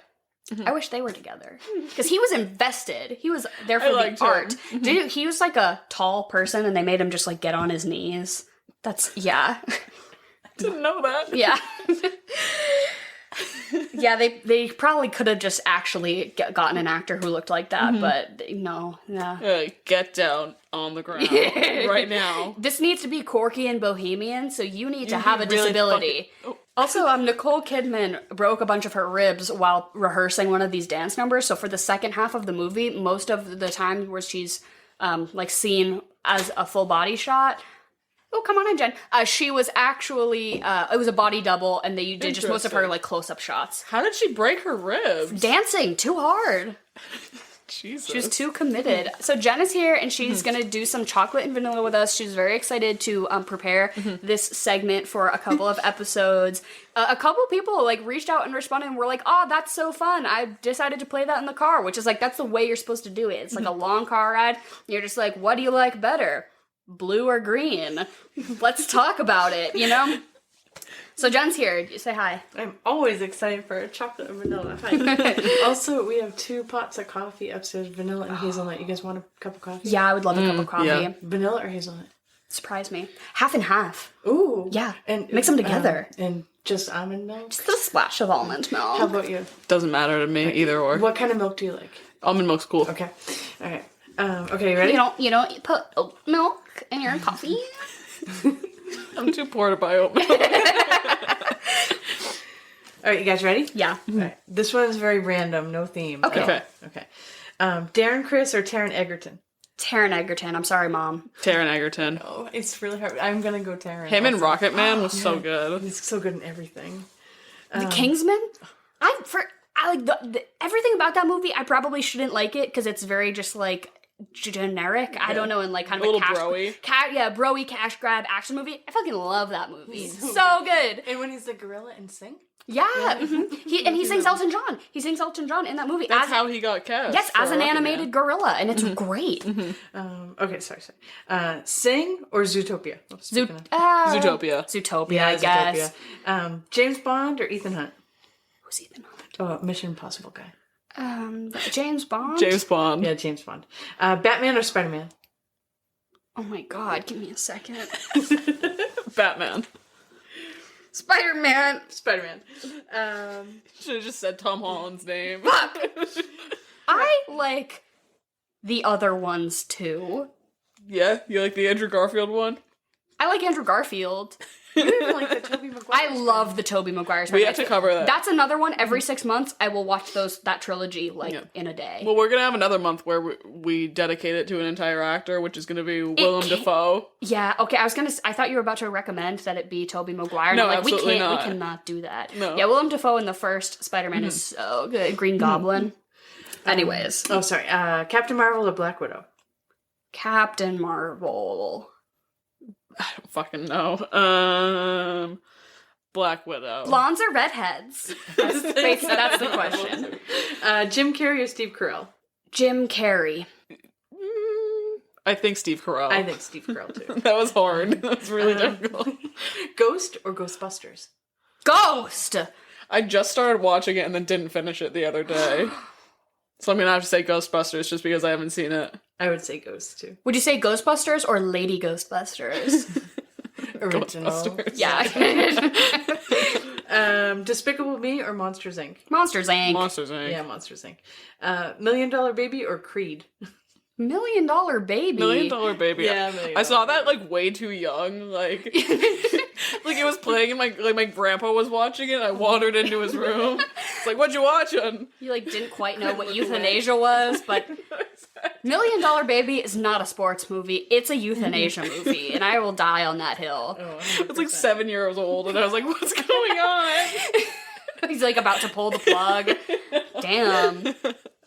[SPEAKER 1] I wish they were together. Because he was invested. He was there for the art. He was like a tall person and they made him just like get on his knees. Yeah.
[SPEAKER 2] I didn't know that.
[SPEAKER 1] Yeah. Yeah, they probably could have just actually gotten an actor who looked like that, but no.
[SPEAKER 2] Get down on the ground right now.
[SPEAKER 1] This needs to be quirky and bohemian, so you need to have a disability. Also, Nicole Kidman broke a bunch of her ribs while rehearsing one of these dance numbers, so for the second half of the movie, most of the time where she's like seen as a full body shot. Oh, come on in, Jen. She was actually, it was a body double, and they did just most of her, like, close-up shots.
[SPEAKER 2] How did she break her ribs?
[SPEAKER 1] Dancing too hard.
[SPEAKER 2] Jesus.
[SPEAKER 1] She was too committed. So Jen is here, and she's going to do some chocolate and vanilla with us. She's very excited to prepare this segment for a couple of episodes. A couple people, like, reached out and responded and were like, oh, that's so fun. I decided to play that in the car, which is, like, that's the way you're supposed to do it. It's, like, a long car ride. You're just like, what do you like better? Blue or green? Let's talk about it, you know? So Jen's here. Say hi.
[SPEAKER 3] I'm always excited for a chocolate and vanilla. Hi. Also, we have 2 pots of coffee upstairs, vanilla and hazelnut. You guys want a cup of coffee?
[SPEAKER 1] Yeah, I would love a cup of coffee.
[SPEAKER 2] Yeah.
[SPEAKER 3] Vanilla or hazelnut?
[SPEAKER 1] Surprise me. Half and half.
[SPEAKER 3] Ooh.
[SPEAKER 1] Yeah. And mix them together.
[SPEAKER 3] And just almond milk?
[SPEAKER 1] Just a splash of almond milk.
[SPEAKER 3] How about you?
[SPEAKER 2] Doesn't matter to me, either or.
[SPEAKER 3] What kind of milk do you like?
[SPEAKER 2] Almond milk's cool.
[SPEAKER 3] Okay. All right. Okay, you ready?
[SPEAKER 1] You don't put oat milk in your coffee?
[SPEAKER 2] I'm too poor to buy oat milk.
[SPEAKER 3] All right, you guys ready?
[SPEAKER 1] Yeah.
[SPEAKER 3] All right. This one's very random, no theme.
[SPEAKER 1] Okay.
[SPEAKER 3] Okay. Darren Criss or Taron Egerton?
[SPEAKER 1] Taron Egerton. I'm sorry, Mom.
[SPEAKER 2] Taron Egerton.
[SPEAKER 3] Oh, it's really hard. I'm gonna go Taron.
[SPEAKER 2] Him in Rocket Man was so good.
[SPEAKER 3] He's so good in everything.
[SPEAKER 1] The Kingsman? I like everything about that movie. I probably shouldn't like it because it's very just like generic. I don't know, in like kind
[SPEAKER 2] A
[SPEAKER 1] of
[SPEAKER 2] little
[SPEAKER 1] cash,
[SPEAKER 2] bro-y.
[SPEAKER 1] bro-y cash grab action movie. I fucking love that movie. So good.
[SPEAKER 3] And when he's the gorilla in Sing?
[SPEAKER 1] Yeah. He sings Elton John. He sings Elton John in that movie.
[SPEAKER 2] That's how he got cast.
[SPEAKER 1] Yes, as an animated gorilla, and it's great.
[SPEAKER 3] Okay, sorry. Sing or Zootopia?
[SPEAKER 2] Zootopia.
[SPEAKER 1] Zootopia, I guess.
[SPEAKER 3] Zootopia. James Bond or Ethan Hunt?
[SPEAKER 1] Who's Ethan Hunt?
[SPEAKER 3] Oh, Mission Impossible guy.
[SPEAKER 1] James Bond?
[SPEAKER 2] James Bond.
[SPEAKER 3] Yeah, James Bond. Batman or Spider-Man?
[SPEAKER 1] Oh my god, give me a second.
[SPEAKER 2] Batman.
[SPEAKER 1] Spider-Man.
[SPEAKER 3] Spider-Man.
[SPEAKER 2] Should have just said Tom Holland's name.
[SPEAKER 1] Fuck! I like the other ones too.
[SPEAKER 2] Yeah, you like the Andrew Garfield one?
[SPEAKER 1] I like Andrew Garfield.
[SPEAKER 3] You even like the Tobey Maguire.
[SPEAKER 1] I love the Tobey Maguire.
[SPEAKER 2] We have to cover that.
[SPEAKER 1] That's another one. Every 6 months, I will watch that trilogy in a day.
[SPEAKER 2] Well, we're gonna have another month where we dedicate it to an entire actor, which is gonna be Willem Dafoe.
[SPEAKER 1] Yeah. Okay. I thought you were about to recommend that it be Tobey Maguire.
[SPEAKER 2] No,
[SPEAKER 1] like,
[SPEAKER 2] absolutely not.
[SPEAKER 1] We cannot do that.
[SPEAKER 2] No.
[SPEAKER 1] Yeah. Willem Dafoe in the first Spider-Man is so good. Green Goblin. Anyways.
[SPEAKER 3] Oh, sorry. Captain Marvel or Black Widow?
[SPEAKER 1] Captain Marvel.
[SPEAKER 2] I don't fucking know. Black Widow.
[SPEAKER 1] Blondes or redheads? That's the question.
[SPEAKER 3] Jim Carrey or Steve Carell?
[SPEAKER 1] Jim Carrey.
[SPEAKER 2] I think Steve Carell.
[SPEAKER 3] I think Steve Carell too.
[SPEAKER 2] That was hard. That was really difficult.
[SPEAKER 3] Ghost or Ghostbusters?
[SPEAKER 1] Ghost!
[SPEAKER 2] I just started watching it and then didn't finish it the other day. So I'm gonna have to say Ghostbusters just because I haven't seen it.
[SPEAKER 3] I would say Ghost too.
[SPEAKER 1] Would you say Ghostbusters or Lady Ghostbusters?
[SPEAKER 3] Original.
[SPEAKER 2] Ghostbusters.
[SPEAKER 1] Yeah.
[SPEAKER 3] Despicable Me or Monsters Inc?
[SPEAKER 1] Monsters Inc.
[SPEAKER 2] Monsters Inc.
[SPEAKER 3] Yeah, Monsters Inc. $1 Million Baby or Creed?
[SPEAKER 1] $1 Million Baby.
[SPEAKER 2] $1 Million Baby.
[SPEAKER 3] Yeah, $1 Million
[SPEAKER 2] I saw that like way too young. Like, like it was playing and my grandpa was watching it. I wandered into his room. It's like, what you watching?
[SPEAKER 1] You like didn't quite know what euthanasia was, but $1 Million Baby is not a sports movie. It's a euthanasia movie, and I will die on that hill.
[SPEAKER 3] Oh,
[SPEAKER 2] It's like 7 years old, and I was like, what's going on?
[SPEAKER 1] He's like about to pull the plug. Damn.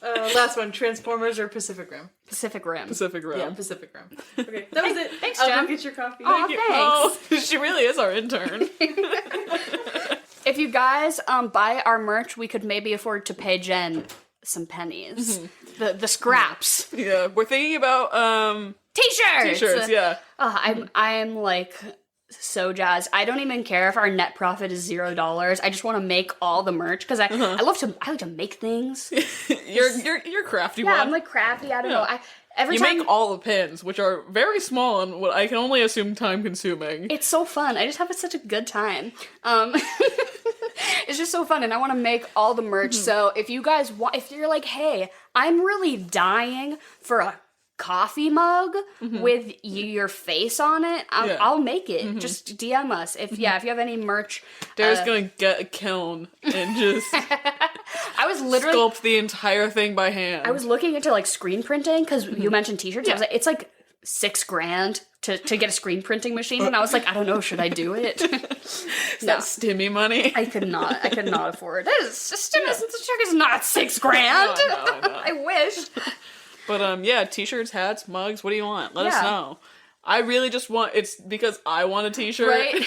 [SPEAKER 3] Last one, Transformers or Pacific Rim?
[SPEAKER 1] Pacific Rim.
[SPEAKER 2] Pacific Rim.
[SPEAKER 3] Yeah, Pacific Rim. Okay, that was it.
[SPEAKER 1] Thanks,
[SPEAKER 3] I'll
[SPEAKER 1] Jen.
[SPEAKER 3] go get your coffee.
[SPEAKER 1] Aw,
[SPEAKER 2] Thank you.
[SPEAKER 1] thanks.
[SPEAKER 2] Oh, she really is our intern.
[SPEAKER 1] If you guys buy our merch, we could maybe afford to pay Jen some pennies. The scraps.
[SPEAKER 2] Yeah, we're thinking about
[SPEAKER 1] T-shirts!
[SPEAKER 2] t-shirts. Yeah.
[SPEAKER 1] I'm like so jazzed. I don't even care if our net profit is $0. I just want to make all the merch because I like to make things.
[SPEAKER 2] You're crafty
[SPEAKER 1] Yeah,
[SPEAKER 2] one.
[SPEAKER 1] I'm like crafty. I don't know. Every
[SPEAKER 2] You
[SPEAKER 1] time
[SPEAKER 2] make all the pins, which are very small and what I can only assume time consuming.
[SPEAKER 1] it's so fun. I just have such a good time. It's just so fun, and I want to make all the merch. So if you guys if you're like, hey, I'm really dying for a coffee mug with your face on it, I'll make it. Just DM us if you have any merch.
[SPEAKER 2] Dara's gonna get a kiln and just
[SPEAKER 1] I was literally
[SPEAKER 2] sculpt the entire thing by hand.
[SPEAKER 1] I was looking into like screen printing because you mentioned t-shirts. I was like, it's like $6,000 to get a screen printing machine, and I was like, I don't know, should I do it?
[SPEAKER 2] Is that stimmy money?
[SPEAKER 1] I could not afford it. Stimulus check is not $6,000.
[SPEAKER 2] No.
[SPEAKER 1] I wish.
[SPEAKER 2] But yeah, t-shirts, hats, mugs, what do you want? Let us
[SPEAKER 1] Yeah.
[SPEAKER 2] know. I really just want, it's because I want a t-shirt.
[SPEAKER 1] Right?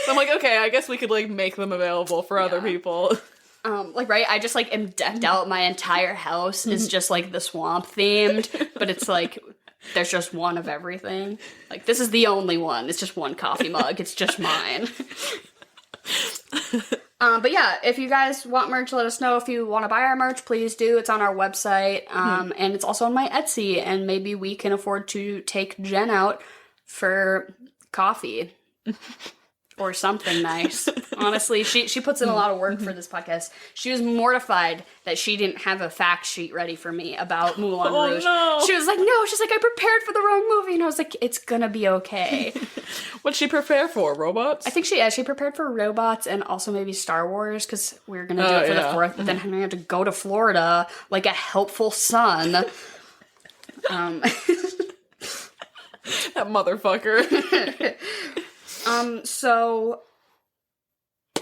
[SPEAKER 2] So I'm like, okay, I guess we could like make them available for other people.
[SPEAKER 1] Right, I just like am decked out. My entire house is just like the swamp themed, but it's like there's just one of everything. Like this is the only one. It's just one coffee mug. It's just mine. But yeah, if you guys want merch, let us know. If you want to buy our merch, please do. It's on our website, and it's also on my Etsy, and maybe we can afford to take Jen out for coffee. Or something nice. Honestly, she puts in a lot of work for this podcast. She was mortified that she didn't have a fact sheet ready for me about Moulin Rouge.
[SPEAKER 2] No.
[SPEAKER 1] She was like, no. She's like, I prepared for the wrong movie. And I was like, it's gonna be okay.
[SPEAKER 2] What'd she prepare for? Robots?
[SPEAKER 1] I think she prepared for robots and also maybe Star Wars because we were gonna do it for the 4th. But then I had to go to Florida like a helpful son.
[SPEAKER 2] That motherfucker.
[SPEAKER 1] So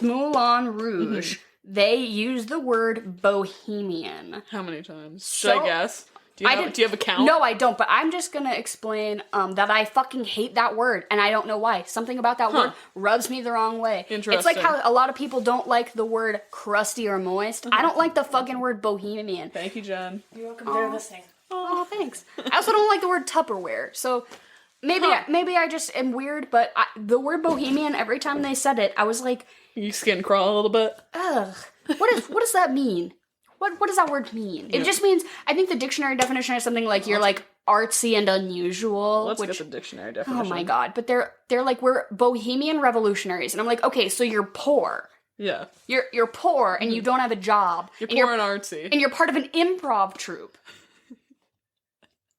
[SPEAKER 1] Moulin Rouge, they use the word bohemian.
[SPEAKER 2] How many times? Should I guess? Do you have a count?
[SPEAKER 1] No, I don't, but I'm just gonna explain that I fucking hate that word, and I don't know why. Something about that word rubs me the wrong way.
[SPEAKER 2] Interesting.
[SPEAKER 1] It's like how a lot of people don't like the word crusty or moist. I don't like the fucking word bohemian.
[SPEAKER 2] Thank you, Jen.
[SPEAKER 3] You're welcome. They're listening.
[SPEAKER 1] Oh, thanks. I also don't like the word Tupperware, so maybe I just am weird, but the word bohemian, every time they said it, I was like...
[SPEAKER 2] You skin crawl a little bit?
[SPEAKER 1] Ugh. What does that mean? What does that word mean? It just means, I think the dictionary definition is something like you're like artsy and unusual.
[SPEAKER 2] Let's get the dictionary definition.
[SPEAKER 1] Oh my god, but they're like, we're bohemian revolutionaries. And I'm like, okay, so you're poor.
[SPEAKER 2] Yeah.
[SPEAKER 1] You're poor and you don't have a job.
[SPEAKER 2] You're poor and artsy.
[SPEAKER 1] And you're part of an improv troupe.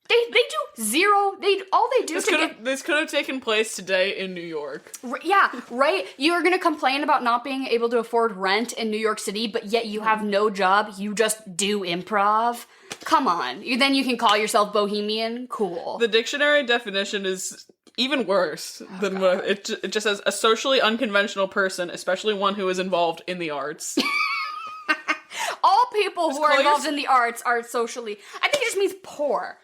[SPEAKER 1] They do zero. All they do.
[SPEAKER 2] This could have taken place today in New York.
[SPEAKER 1] Yeah, right. You're gonna complain about not being able to afford rent in New York City, but yet you have no job. You just do improv. Come on. Then you can call yourself bohemian. Cool.
[SPEAKER 2] The dictionary definition is even worse than what it just says: a socially unconventional person, especially one who is involved in the arts.
[SPEAKER 1] All people who are involved in the arts are socially. I think it just means poor.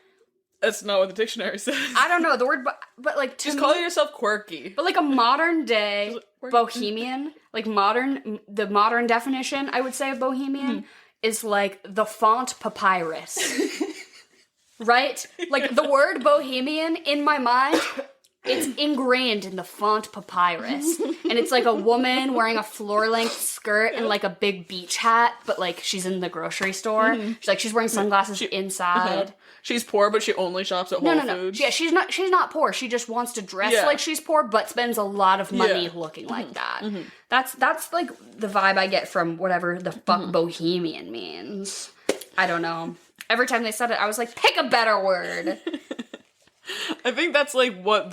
[SPEAKER 2] That's not what the dictionary says.
[SPEAKER 1] I don't know the word, but like
[SPEAKER 2] just call yourself quirky.
[SPEAKER 1] But like a modern day bohemian, like the modern definition, I would say of bohemian is like the font papyrus, right? Like the word bohemian in my mind, it's ingrained in the font papyrus, and it's like a woman wearing a floor-length skirt and like a big beach hat, but like she's in the grocery store. She's wearing sunglasses inside.
[SPEAKER 2] She's poor, but she only shops at Whole Foods.
[SPEAKER 1] Yeah, she's not poor. She just wants to dress like she's poor, but spends a lot of money looking like that. That's like the vibe I get from whatever the fuck bohemian means. I don't know. Every time they said it, I was like, pick a better word.
[SPEAKER 2] I think that's like what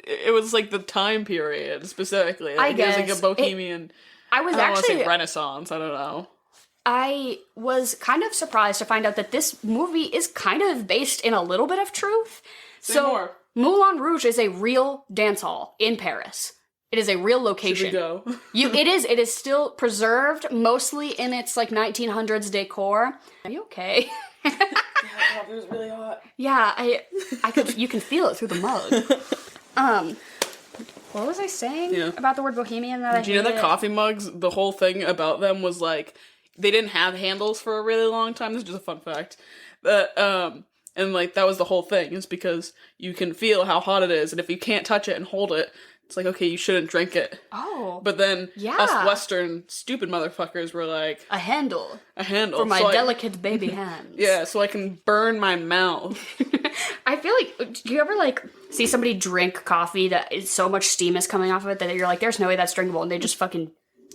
[SPEAKER 2] it was like the time period specifically. Like,
[SPEAKER 1] I guess.
[SPEAKER 2] It was like a bohemian.
[SPEAKER 1] I don't
[SPEAKER 2] want to say Renaissance. I don't know.
[SPEAKER 1] I was kind of surprised to find out that this movie is kind of based in a little bit of truth.
[SPEAKER 2] Say more.
[SPEAKER 1] Moulin Rouge is a real dance hall in Paris. It is a real location.
[SPEAKER 2] Should we go?
[SPEAKER 1] It is still preserved, mostly in its like 1900s decor. Are you okay?
[SPEAKER 3] Yeah, it was really hot.
[SPEAKER 1] Yeah, I could. You can feel it through the mug. What was I saying about the word bohemian that I hated?
[SPEAKER 2] Do you know the coffee mugs? The whole thing about them was like they didn't have handles for a really long time. This is just a fun fact. And like that was the whole thing. Is because you can feel how hot it is, and if you can't touch it and hold it, it's like, okay, you shouldn't drink it.
[SPEAKER 1] Oh.
[SPEAKER 2] But then us Western stupid motherfuckers were like...
[SPEAKER 1] A handle.
[SPEAKER 2] For
[SPEAKER 1] my delicate baby hands.
[SPEAKER 2] Yeah, so I can burn my mouth.
[SPEAKER 1] I feel like, do you ever like see somebody drink coffee that is so much steam is coming off of it that you're like, there's no way that's drinkable, and they just fucking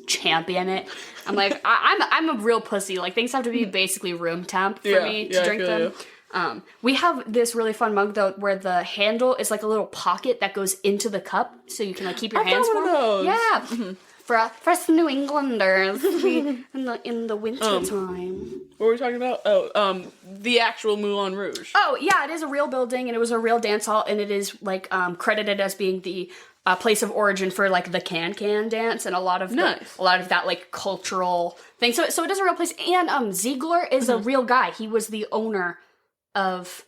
[SPEAKER 1] champion it? I'm like, I'm a real pussy. Like, things have to be basically room temp for me to drink them. You. We have this really fun mug though, where the handle is like a little pocket that goes into the cup, so you can like keep your hands warm.
[SPEAKER 2] Those.
[SPEAKER 1] Yeah, for us New Englanders in the winter time.
[SPEAKER 2] What were we talking about? The actual Moulin Rouge.
[SPEAKER 1] Oh yeah, it is a real building, and it was a real dance hall, and it is like credited as being the place of origin for like the can dance and a lot of that like cultural thing. So it is a real place, and Ziegler is a real guy. He was the owner of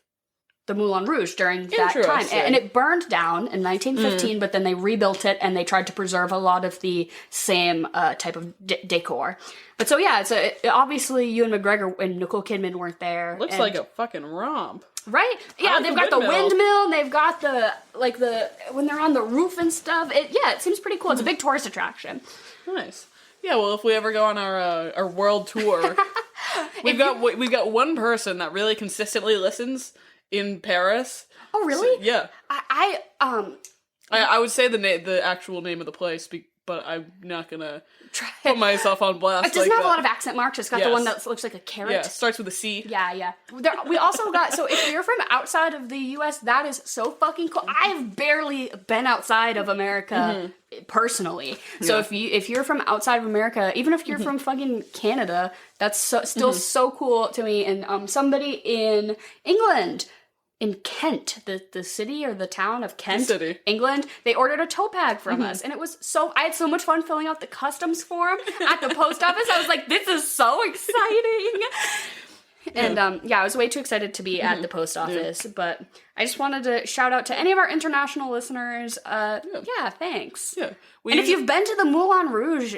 [SPEAKER 1] the Moulin Rouge during that time. And it burned down in 1915, but then they rebuilt it and they tried to preserve a lot of the same type of decor. But so yeah, obviously Ewan McGregor and Nicole Kidman weren't there.
[SPEAKER 2] Looks like a fucking romp.
[SPEAKER 1] Right? Yeah, they've got the windmill, and they've got the when they're on the roof and stuff. It seems pretty cool. It's a big tourist attraction.
[SPEAKER 2] Nice. Yeah, well, if we ever go on our world tour, we've got one person that really consistently listens in Paris.
[SPEAKER 1] Oh, really?
[SPEAKER 2] So, yeah.
[SPEAKER 1] I
[SPEAKER 2] would say the actual name of the place, but I'm not gonna put myself on blast.
[SPEAKER 1] It doesn't have a lot of accent marks. It's got the one that looks like a carrot.
[SPEAKER 2] Yeah, starts with a C.
[SPEAKER 1] Yeah. We also got, so if you're from outside of the U.S., that is so fucking cool. I've barely been outside of America personally. So if you're from outside of America, even if you're from fucking Canada, that's still so cool to me. And somebody in England, in Kent, the city or the town of Kent, England, they ordered a tote bag from us, and it was I had so much fun filling out the customs form at the post office. I was like, this is so exciting. And I was way too excited to be at the post office, but I just wanted to shout out to any of our international listeners. Thanks.
[SPEAKER 2] Yeah.
[SPEAKER 1] And if you've been to the Moulin Rouge,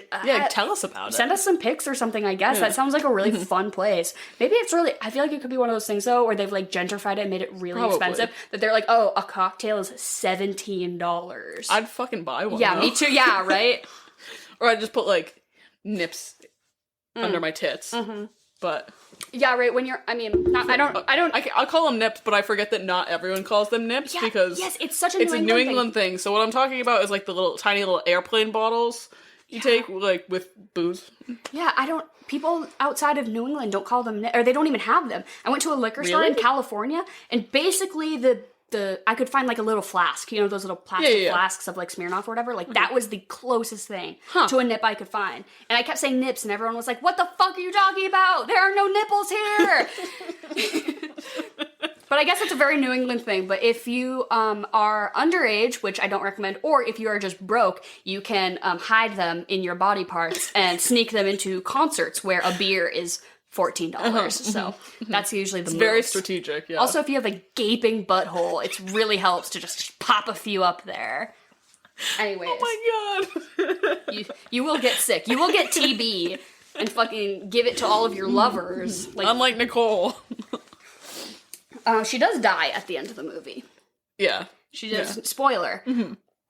[SPEAKER 2] tell us about it.
[SPEAKER 1] Send us some pics or something, I guess. That sounds like a really fun place. Maybe it's really, I feel like it could be one of those things, though, where they've, like, gentrified it and made it really expensive. That they're like, oh, a cocktail is $17.
[SPEAKER 2] I'd fucking buy one,
[SPEAKER 1] Yeah,
[SPEAKER 2] though.
[SPEAKER 1] me too. Yeah, right?
[SPEAKER 2] Or I'd just put, like, nips under my tits. But...
[SPEAKER 1] Yeah, right. When you're, I mean, I don't.
[SPEAKER 2] I'll call them nips, but I forget that not everyone calls them nips because
[SPEAKER 1] it's such a
[SPEAKER 2] New England thing. So what I'm talking about is like the little tiny little airplane bottles you take like with booze.
[SPEAKER 1] Yeah, people outside of New England don't call them, or they don't even have them. I went to a liquor store in California, and basically I could find like a little flask, you know, those little plastic flasks of like Smirnoff or whatever. Like that was the closest thing to a nip I could find. And I kept saying nips and everyone was like, what the fuck are you talking about? There are no nipples here. But I guess it's a very New England thing. But if you are underage, which I don't recommend, or if you are just broke, you can hide them in your body parts and sneak them into concerts where a beer is $14. So that's usually the move.
[SPEAKER 2] Very strategic, yeah.
[SPEAKER 1] Also, if you have a gaping butthole, it really helps to just pop a few up there. Anyways.
[SPEAKER 2] Oh my god.
[SPEAKER 1] You will get sick. You will get TB and fucking give it to all of your lovers. Like,
[SPEAKER 2] unlike Nicole.
[SPEAKER 1] She does die at the end of the movie.
[SPEAKER 2] Yeah.
[SPEAKER 1] She does. Yeah. Spoiler.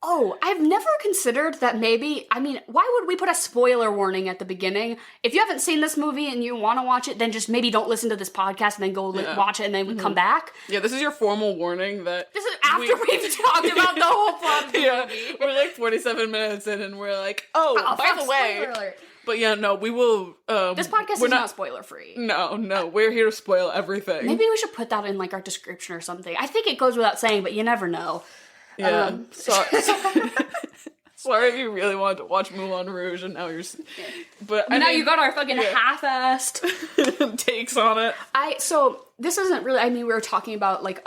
[SPEAKER 1] Oh, I've never considered that maybe, I mean, why would we put a spoiler warning at the beginning? If you haven't seen this movie and you want to watch it, then just maybe don't listen to this podcast and then go watch it and then come back.
[SPEAKER 2] Yeah, this is your formal warning that...
[SPEAKER 1] This is after we've talked about the whole plot of the movie.
[SPEAKER 2] We're like 47 minutes in and we're like, by the way...
[SPEAKER 1] Spoiler alert.
[SPEAKER 2] But yeah, no, we will...
[SPEAKER 1] this podcast is not spoiler-free.
[SPEAKER 2] No, we're here to spoil everything.
[SPEAKER 1] Maybe we should put that in like our description or something. I think it goes without saying, but you never know.
[SPEAKER 2] Yeah, sorry if you really wanted to watch Moulin Rouge and now you're... But
[SPEAKER 1] now you got our fucking half-assed...
[SPEAKER 2] takes on it.
[SPEAKER 1] So, this isn't really... I mean, we were talking about, like,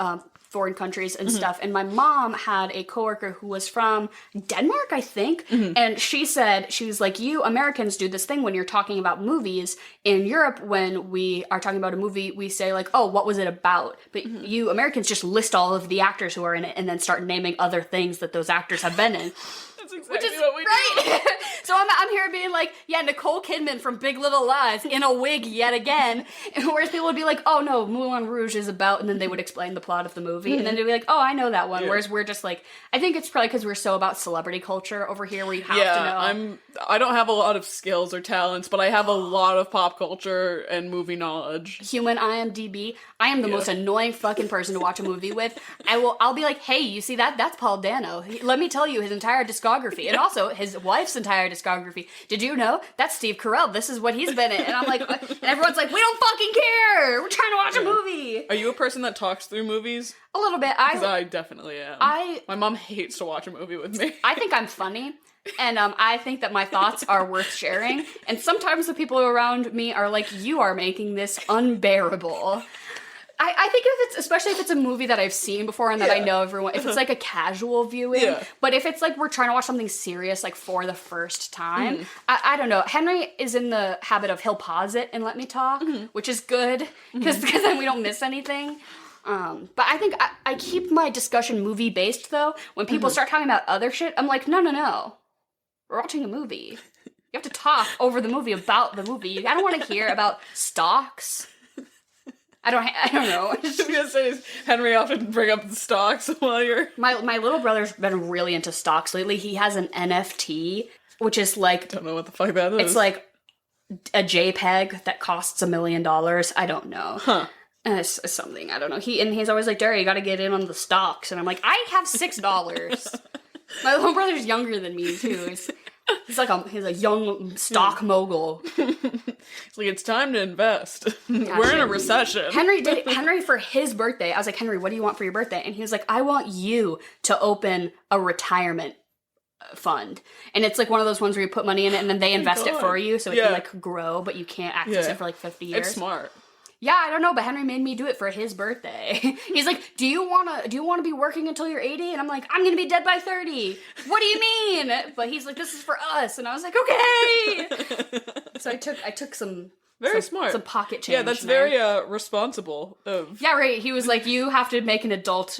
[SPEAKER 1] foreign countries and stuff, and my mom had a coworker who was from Denmark, I think, and she said, she was like, you Americans do this thing when you're talking about movies. In Europe, when we are talking about a movie, we say like, oh, what was it about? But you Americans just list all of the actors who are in it and then start naming other things that those actors have been in.
[SPEAKER 2] That's exactly what we do.
[SPEAKER 1] So I'm here being like, yeah, Nicole Kidman from Big Little Lies in a wig yet again. And whereas people would be like, oh no, Moulin Rouge is about, and then they would explain the plot of the movie. And then they'd be like, oh, I know that one. Yeah. Whereas we're just like, I think it's probably because we're so about celebrity culture over here where you have to know.
[SPEAKER 2] I don't have a lot of skills or talents, but I have a lot of pop culture and movie knowledge.
[SPEAKER 1] Human IMDb. I am the most annoying fucking person to watch a movie with. I'll be like, hey, you see that? That's Paul Dano. Let me tell you his entire discography. And also his wife's entire discography. Did you know? That's Steve Carell. This is what he's been in. And I'm like, and everyone's like, we don't fucking care. We're trying to watch a movie.
[SPEAKER 2] Are you a person that talks through movies?
[SPEAKER 1] A little bit.
[SPEAKER 2] Because I definitely am. My mom hates to watch a movie with me.
[SPEAKER 1] I think I'm funny. And I think that my thoughts are worth sharing. And sometimes the people around me are like, you are making this unbearable. I think especially if it's a movie that I've seen before and that I know everyone, if it's like a casual viewing, but if it's like we're trying to watch something serious like for the first time, I don't know. Henry is in the habit of he'll pause it and let me talk, which is good because then we don't miss anything. But I think I keep my discussion movie based though. When people start talking about other shit, I'm like, no. We're watching a movie. You have to talk over the movie about the movie. I don't want to hear about stocks. I don't know.
[SPEAKER 2] I was just gonna say, Henry often bring up the stocks while you're...
[SPEAKER 1] My little brother's been really into stocks lately. He has an NFT, which is like...
[SPEAKER 2] I don't know what the fuck that is.
[SPEAKER 1] It's like a JPEG that costs $1 million. I don't know.
[SPEAKER 2] Huh.
[SPEAKER 1] It's something, I don't know. He's always like, Derry, you gotta get in on the stocks. And I'm like, I have $6. My little brother's younger than me, too. He's a young stock mogul.
[SPEAKER 2] It's like, it's time to invest. We're in a recession.
[SPEAKER 1] Henry, for his birthday, I was like, Henry, what do you want for your birthday? And he was like, I want you to open a retirement fund. And it's like one of those ones where you put money in it and then they invest it for you so it can like grow, but you can't access it for like 50 years.
[SPEAKER 2] It's smart.
[SPEAKER 1] Yeah, I don't know, but Henry made me do it for his birthday. He's like, do you wanna be working until you're 80? And I'm like, I'm gonna be dead by 30. What do you mean? But he's like, this is for us. And I was like, okay. So I took some
[SPEAKER 2] Very smart.
[SPEAKER 1] Some pocket change.
[SPEAKER 2] Yeah, that's
[SPEAKER 1] there.
[SPEAKER 2] very responsible of...
[SPEAKER 1] Yeah, right. He was like, you have to make an adult...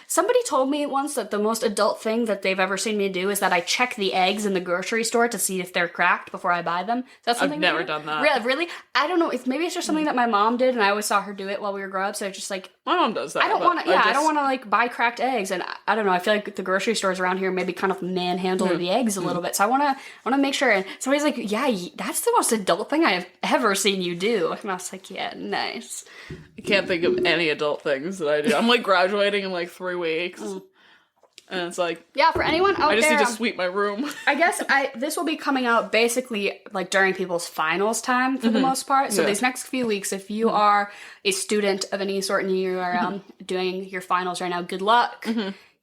[SPEAKER 1] Somebody told me once that the most adult thing that they've ever seen me do is that I check the eggs in the grocery store to see if they're cracked before I buy them. That's something
[SPEAKER 2] I've never done that.
[SPEAKER 1] Really? I don't know. Maybe it's just something that my mom did, and I always saw her do it while we were growing up, so it's just like...
[SPEAKER 2] My mom does that.
[SPEAKER 1] I don't want to, I don't want to, like, buy cracked eggs, and I don't know, I feel like the grocery stores around here maybe kind of manhandle the eggs a little bit, so I want to make sure, and somebody's like, yeah, that's the most adult thing I've ever seen you do, and I was like, yeah, nice.
[SPEAKER 2] I can't think of any adult things that I do. I'm, like, graduating in, like, 3 weeks. And it's like...
[SPEAKER 1] Yeah, for anyone out there...
[SPEAKER 2] I just need to sweep my room.
[SPEAKER 1] I guess this will be coming out basically, like, during people's finals time, for the most part. So these next few weeks, if you are a student of any sort and you are doing your finals right now, good luck.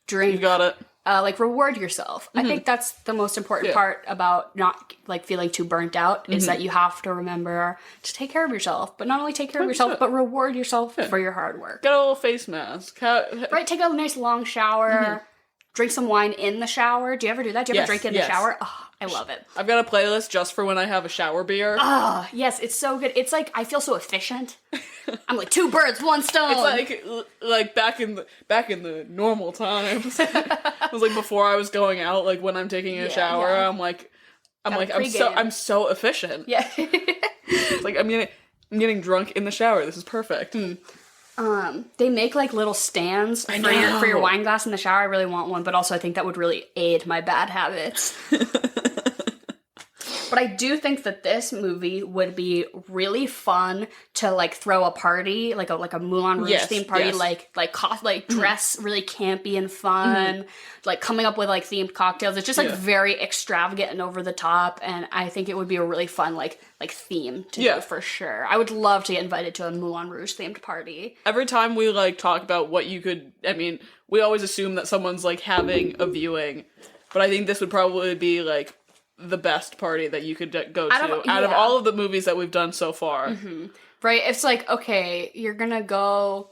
[SPEAKER 1] Drink.
[SPEAKER 2] You got it.
[SPEAKER 1] Like, reward yourself. I think that's the most important part about not, like, feeling too burnt out, is that you have to remember to take care of yourself. But not only take care of yourself, but reward yourself for your hard work.
[SPEAKER 2] Get a little face mask.
[SPEAKER 1] Right, take a nice long shower. Drink some wine in the shower. Do you ever do that? Do you ever drink in the shower? Oh, I love it.
[SPEAKER 2] I've got a playlist just for when I have a shower beer.
[SPEAKER 1] Oh, yes, it's so good. It's like, I feel so efficient. I'm like, 2 birds, 1 stone.
[SPEAKER 2] It's like back in the normal times. It was like before I was going out, like when I'm taking a shower, I'm I'm so efficient.
[SPEAKER 1] Yeah.
[SPEAKER 2] It's like I'm getting drunk in the shower. This is perfect.
[SPEAKER 1] They make like little stands for your wine glass in the shower. I really want one, but also I think that would really aid my bad habits. But I do think that this movie would be really fun to like throw a party, like a Moulin Rouge themed party, like dress really campy and fun, like coming up with like themed cocktails. It's just like very extravagant and over the top, and I think it would be a really fun like theme to do for sure. I would love to get invited to a Moulin Rouge themed party.
[SPEAKER 2] Every time we like talk about what you could, I mean, we always assume that someone's like having a viewing, but I think this would probably be like the best party that you could go to out of all of the movies that we've done so far.
[SPEAKER 1] Right? It's like, okay, you're gonna go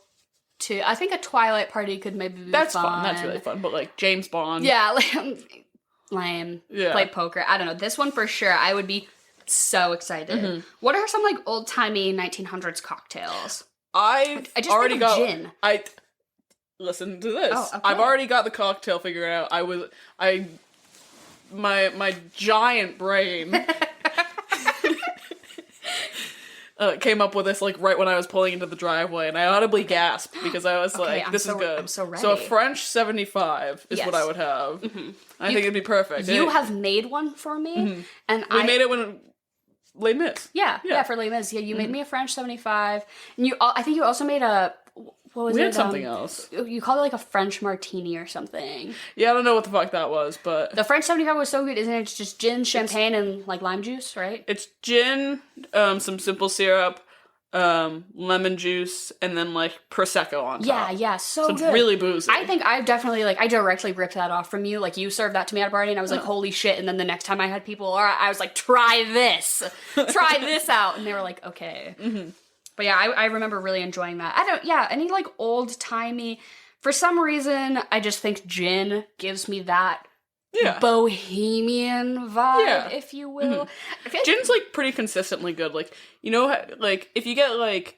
[SPEAKER 1] to, I think a Twilight party could maybe be
[SPEAKER 2] That's fun. That's really fun. But like James Bond.
[SPEAKER 1] Yeah, like, lame. Yeah. Play poker. I don't know. This one for sure, I would be so excited. What are some like old-timey 1900s cocktails?
[SPEAKER 2] I just already got
[SPEAKER 1] gin.
[SPEAKER 2] Listen to this.
[SPEAKER 1] Oh, okay.
[SPEAKER 2] I've already got the cocktail figured out. My giant brain came up with this like right when I was pulling into the driveway, and I audibly gasped because I was this is good.
[SPEAKER 1] I'm so ready.
[SPEAKER 2] So a French 75 is what I would have. I think it'd be perfect.
[SPEAKER 1] You have made one for me, and
[SPEAKER 2] we made it when Les Mis.
[SPEAKER 1] Yeah, for Les Mis. Yeah, you made me a French 75, and I think you also made a. What was
[SPEAKER 2] we
[SPEAKER 1] it?
[SPEAKER 2] had something else.
[SPEAKER 1] You called it like a French martini or something.
[SPEAKER 2] Yeah, I don't know what the fuck that was, but...
[SPEAKER 1] The French 75 was so good, isn't it? It's just gin, champagne, and like lime juice, right?
[SPEAKER 2] It's gin, some simple syrup, lemon juice, and then like Prosecco on top.
[SPEAKER 1] Yeah, so good.
[SPEAKER 2] It's really boozy.
[SPEAKER 1] I think I definitely, like, I directly ripped that off from you. Like, you served that to me at a party, and I was like, holy shit. And then the next time I had people, I was like, try this. Try this out. And they were like, okay. But yeah, I remember really enjoying that. Any like old-timey, for some reason, I just think gin gives me that bohemian vibe, if you will. I feel like
[SPEAKER 2] gin's like pretty consistently good. Like, you know, like if you get like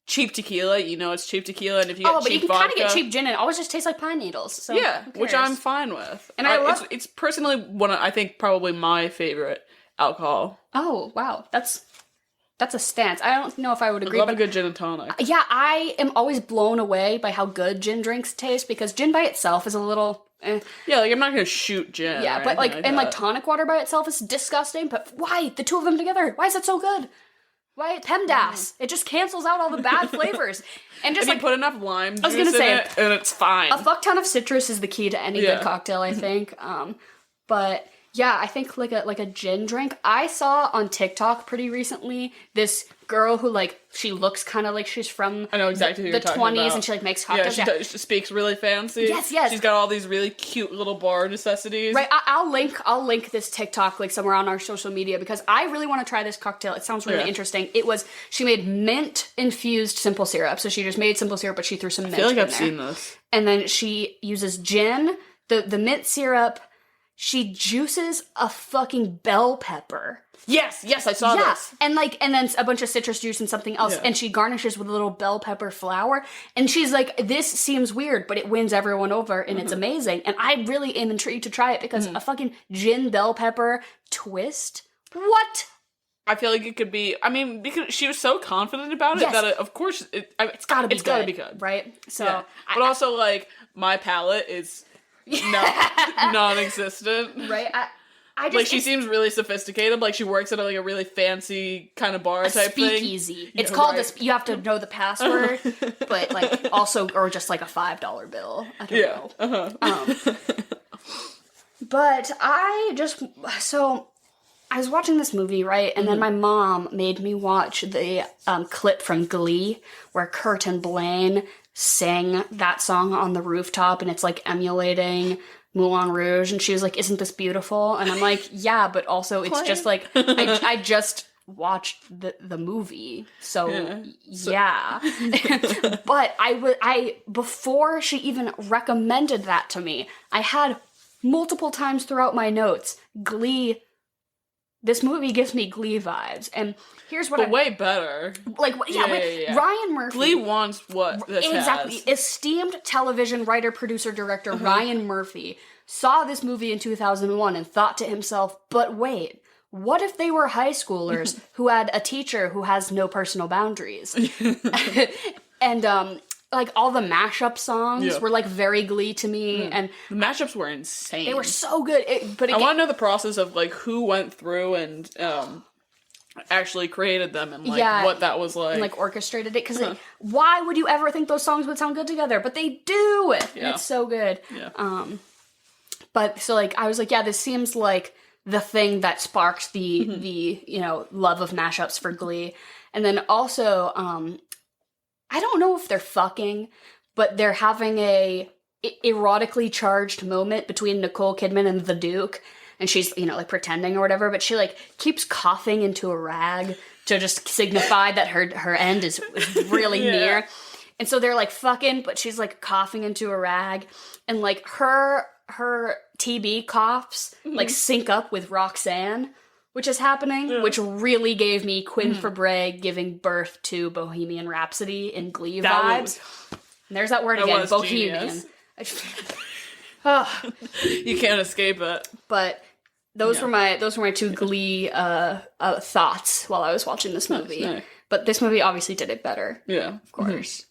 [SPEAKER 2] cheap tequila, you know it's cheap tequila, and if you get cheap vodka...
[SPEAKER 1] but you can kind of get cheap gin, and it always just tastes like pine needles. So
[SPEAKER 2] yeah, which I'm fine with.
[SPEAKER 1] And I love...
[SPEAKER 2] It's personally one of, I think, probably my favorite alcohol.
[SPEAKER 1] Oh, wow. That's a stance. I don't know if I would agree.
[SPEAKER 2] I love a good gin and tonic.
[SPEAKER 1] Yeah, I am always blown away by how good gin drinks taste, because gin by itself is a little...
[SPEAKER 2] Yeah, like I'm not gonna shoot gin.
[SPEAKER 1] Yeah, but like, and like tonic water by itself is disgusting, but why? The two of them together, why is it so good? Why? PEMDAS. It just cancels out all the bad flavors. And just
[SPEAKER 2] you put enough lime juice
[SPEAKER 1] in
[SPEAKER 2] it, and it's fine.
[SPEAKER 1] A fuck ton of citrus is the key to any good cocktail, I think. But... yeah, I think like a gin drink. I saw on TikTok pretty recently this girl who like, she looks kind of like she's from
[SPEAKER 2] I know exactly who you're talking
[SPEAKER 1] 20s
[SPEAKER 2] about.
[SPEAKER 1] And she like makes cocktails.
[SPEAKER 2] Yeah, she speaks really fancy.
[SPEAKER 1] Yes.
[SPEAKER 2] She's got all these really cute little bar necessities.
[SPEAKER 1] Right, I'll link this TikTok like somewhere on our social media, because I really want to try this cocktail. It sounds really interesting. She made mint infused simple syrup. So she just made simple syrup, but she threw some mint in there.
[SPEAKER 2] I feel like I've seen this.
[SPEAKER 1] And then she uses gin, the mint syrup, she juices a fucking bell pepper.
[SPEAKER 2] Yes, I saw this.
[SPEAKER 1] And then a bunch of citrus juice and something else, and she garnishes with a little bell pepper flour, and she's like, this seems weird, but it wins everyone over, and it's amazing, and I really am intrigued to try it, because a fucking gin bell pepper twist? What?
[SPEAKER 2] I feel like it could be, I mean, because she was so confident about it, that of course, it's gotta be good.
[SPEAKER 1] Right? So,
[SPEAKER 2] but also, like, my palate is non-existent.
[SPEAKER 1] Right? I just,
[SPEAKER 2] like, she seems really sophisticated. Like, she works at a really fancy kind of bar type thing.
[SPEAKER 1] Speakeasy. It's called you have to know the password, but, like, also, or just, like, a $5 bill. I don't know. Uh-huh. But I was watching this movie, right? And then my mom made me watch the clip from Glee where Kurt and Blaine sang that song on the rooftop, and it's, like, emulating Moulin Rouge, and she was like, isn't this beautiful? And I'm like, yeah, but also it's just like, I just watched the movie, so yeah. But before she even recommended that to me, I had multiple times throughout my notes, Glee, this movie gives me Glee vibes, and here's what
[SPEAKER 2] way better.
[SPEAKER 1] Like, Ryan Murphy.
[SPEAKER 2] Glee wants what this
[SPEAKER 1] exactly.
[SPEAKER 2] has.
[SPEAKER 1] Esteemed television writer, producer, director Ryan Murphy saw this movie in 2001 and thought to himself, but wait, what if they were high schoolers who had a teacher who has no personal boundaries? And, like, all the mashup songs were, like, very Glee to me, and
[SPEAKER 2] the mashups were insane.
[SPEAKER 1] they were so good. But
[SPEAKER 2] I want to know the process of, like, who went through and actually created them, and, like, what that was like.
[SPEAKER 1] And, like, orchestrated it, because why would you ever think those songs would sound good together? But they do! And it's so good.
[SPEAKER 2] Yeah.
[SPEAKER 1] But, so, like, I was like, yeah, this seems like the thing that sparked the love of mashups for Glee. And then also, I don't know if they're fucking, but they're having a erotically charged moment between Nicole Kidman and the Duke, and she's, like, pretending or whatever, but she, like, keeps coughing into a rag to just signify that her end is really near. And so they're, like, fucking, but she's, like, coughing into a rag, and, like, her TB coughs, like, sync up with Roxanne, which is happening, which really gave me Quinn Fabray giving birth to Bohemian Rhapsody in Glee vibes. And there's that word again, Bohemian.
[SPEAKER 2] You can't escape it.
[SPEAKER 1] But those were my two Glee thoughts while I was watching this movie. Nice. But this movie obviously did it better.
[SPEAKER 2] Yeah,
[SPEAKER 1] of course.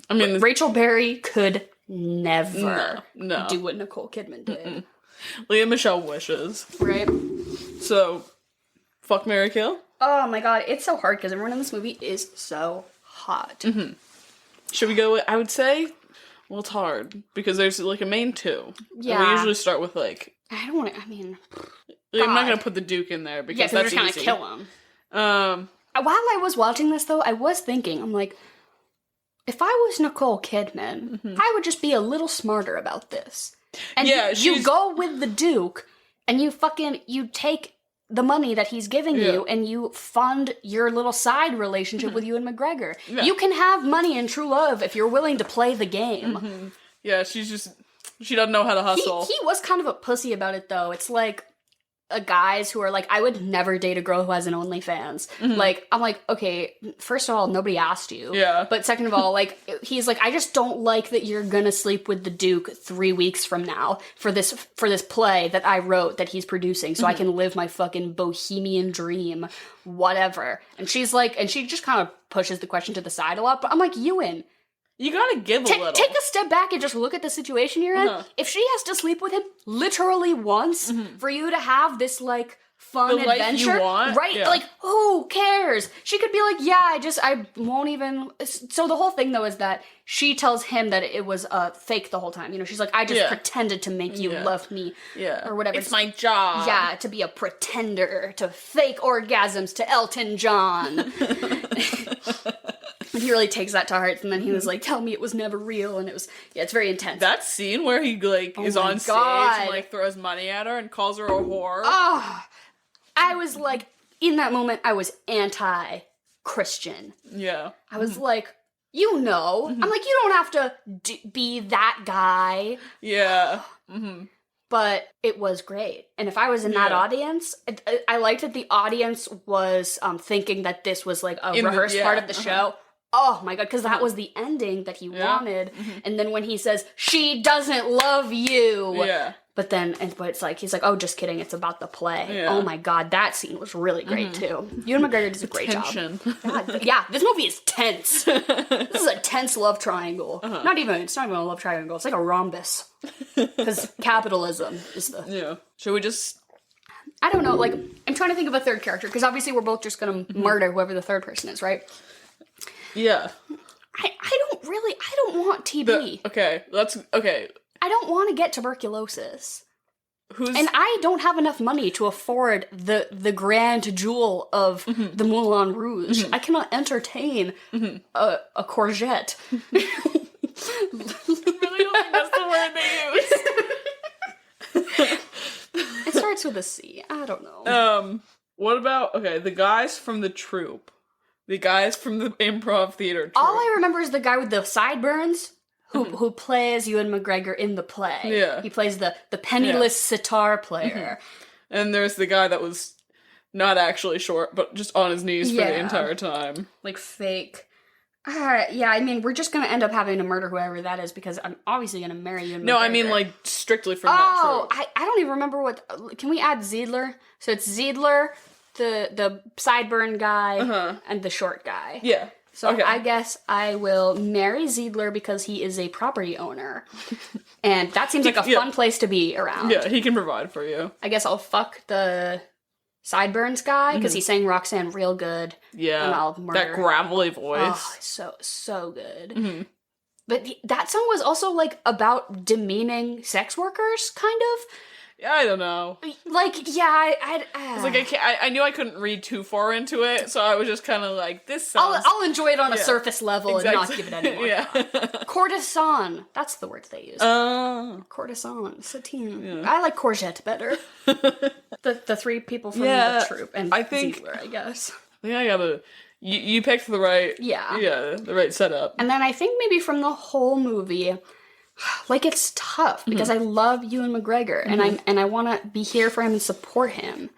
[SPEAKER 2] I mean,
[SPEAKER 1] Rachel Berry could never do what Nicole Kidman did.
[SPEAKER 2] Leah Michelle wishes.
[SPEAKER 1] Right.
[SPEAKER 2] So, fuck, marry, kill?
[SPEAKER 1] Oh my god, it's so hard because everyone in this movie is so hot.
[SPEAKER 2] Should we go with, I would say, well, it's hard because there's, like, a main two.
[SPEAKER 1] Yeah.
[SPEAKER 2] And we usually start with, like,
[SPEAKER 1] I don't want to, I mean,
[SPEAKER 2] I'm not going to put the Duke in there because that's easy.
[SPEAKER 1] Yeah, because we're just going to kill him. While I was watching this, though, I was thinking, I'm like, if I was Nicole Kidman, I would just be a little smarter about this. And you go with the Duke, and you take the money that he's giving you, and you fund your little side relationship with Ewan McGregor. Yeah. You can have money and true love if you're willing to play the game.
[SPEAKER 2] Yeah, she doesn't know how to hustle.
[SPEAKER 1] He was kind of a pussy about it, though. It's like guys who are like, I would never date a girl who has an OnlyFans. Like, I'm like, okay, first of all, nobody asked you.
[SPEAKER 2] Yeah.
[SPEAKER 1] But second of all, like, he's like, I just don't like that you're gonna sleep with the Duke 3 weeks from now for this play that I wrote that he's producing so I can live my fucking bohemian dream, whatever. And she's like, and she just kind of pushes the question to the side a lot, but I'm like, Ewan,
[SPEAKER 2] you gotta give a little.
[SPEAKER 1] Take a step back and just look at the situation you're in. If she has to sleep with him literally once for you to have this, like, fun
[SPEAKER 2] the
[SPEAKER 1] adventure,
[SPEAKER 2] life you want?
[SPEAKER 1] Right? Yeah. Like, who cares? She could be like, yeah, I won't even. So the whole thing, though, is that she tells him that it was fake the whole time. She's like, I just pretended to make you love me, or whatever.
[SPEAKER 2] It's my job.
[SPEAKER 1] Yeah, to be a pretender, to fake orgasms to Elton John. And he really takes that to heart, and then he was like, tell me it was never real, and it was, it's very intense.
[SPEAKER 2] That scene where he, like, is on stage and, like, throws money at her and calls her a whore.
[SPEAKER 1] Oh, I was like, in that moment, I was anti-Christian.
[SPEAKER 2] Yeah.
[SPEAKER 1] I was like, I'm like, you don't have to be that guy.
[SPEAKER 2] Yeah.
[SPEAKER 1] but it was great. And if I was in that audience, I liked that the audience was thinking that this was like a rehearsed part of the show. Oh my god, because that was the ending that he wanted. And then when he says, she doesn't love you. Yeah. But then, but it's like, he's like, oh, just kidding, it's about the play. Yeah. Oh my god, that scene was really great too. Ewan McGregor does a great job. God, yeah, this movie is tense. This is a tense love triangle. It's not even a love triangle, it's like a rhombus. Because capitalism is the...
[SPEAKER 2] Yeah. Should we just...
[SPEAKER 1] I don't know, like, I'm trying to think of a third character, because obviously we're both just gonna murder whoever the third person is, right?
[SPEAKER 2] Yeah.
[SPEAKER 1] I don't want TB.
[SPEAKER 2] Okay.
[SPEAKER 1] I don't want to get tuberculosis. And I don't have enough money to afford the grand jewel of the Moulin Rouge. I cannot entertain a courgette.
[SPEAKER 2] I really don't think that's the word they use.
[SPEAKER 1] It starts with a C. I don't know.
[SPEAKER 2] What about, the guys from the troupe? The guys from the improv theater troupe.
[SPEAKER 1] All I remember is the guy with the sideburns who plays Ewan McGregor in the play. Yeah. He plays the penniless sitar player.
[SPEAKER 2] And there's the guy that was not actually short, but just on his knees for the entire time.
[SPEAKER 1] Like fake. Yeah, I mean, we're just gonna end up having to murder whoever that is because I'm obviously gonna marry Ewan McGregor.
[SPEAKER 2] No, I mean, like, strictly from that troupe.
[SPEAKER 1] I don't even remember what... Can we add Ziedler? So it's Ziedler, the sideburn guy, and the short guy. Yeah. So I guess I will marry Ziedler because he is a property owner. And that seems like a fun place to be around.
[SPEAKER 2] Yeah, he can provide for you.
[SPEAKER 1] I guess I'll fuck the sideburns guy because he sang Roxanne real good.
[SPEAKER 2] Yeah.
[SPEAKER 1] And I'll murder.
[SPEAKER 2] That gravelly voice.
[SPEAKER 1] Oh, so good. But that song was also like about demeaning sex workers, kind of.
[SPEAKER 2] Yeah, I don't know.
[SPEAKER 1] Like, yeah,
[SPEAKER 2] I knew I couldn't read too far into it, so I was just kind of like, this sounds...
[SPEAKER 1] I'll enjoy it on a surface level and not give it any more thought. Courtesan. That's the word they use. Courtesan. Satine. Yeah. I like courgette better. the three people from the troupe and Ziegler, I guess.
[SPEAKER 2] Yeah, I gotta... You picked the right... Yeah, the right setup.
[SPEAKER 1] And then I think maybe from the whole movie... Like, it's tough because I love Ewan McGregor and I want to be here for him and support him.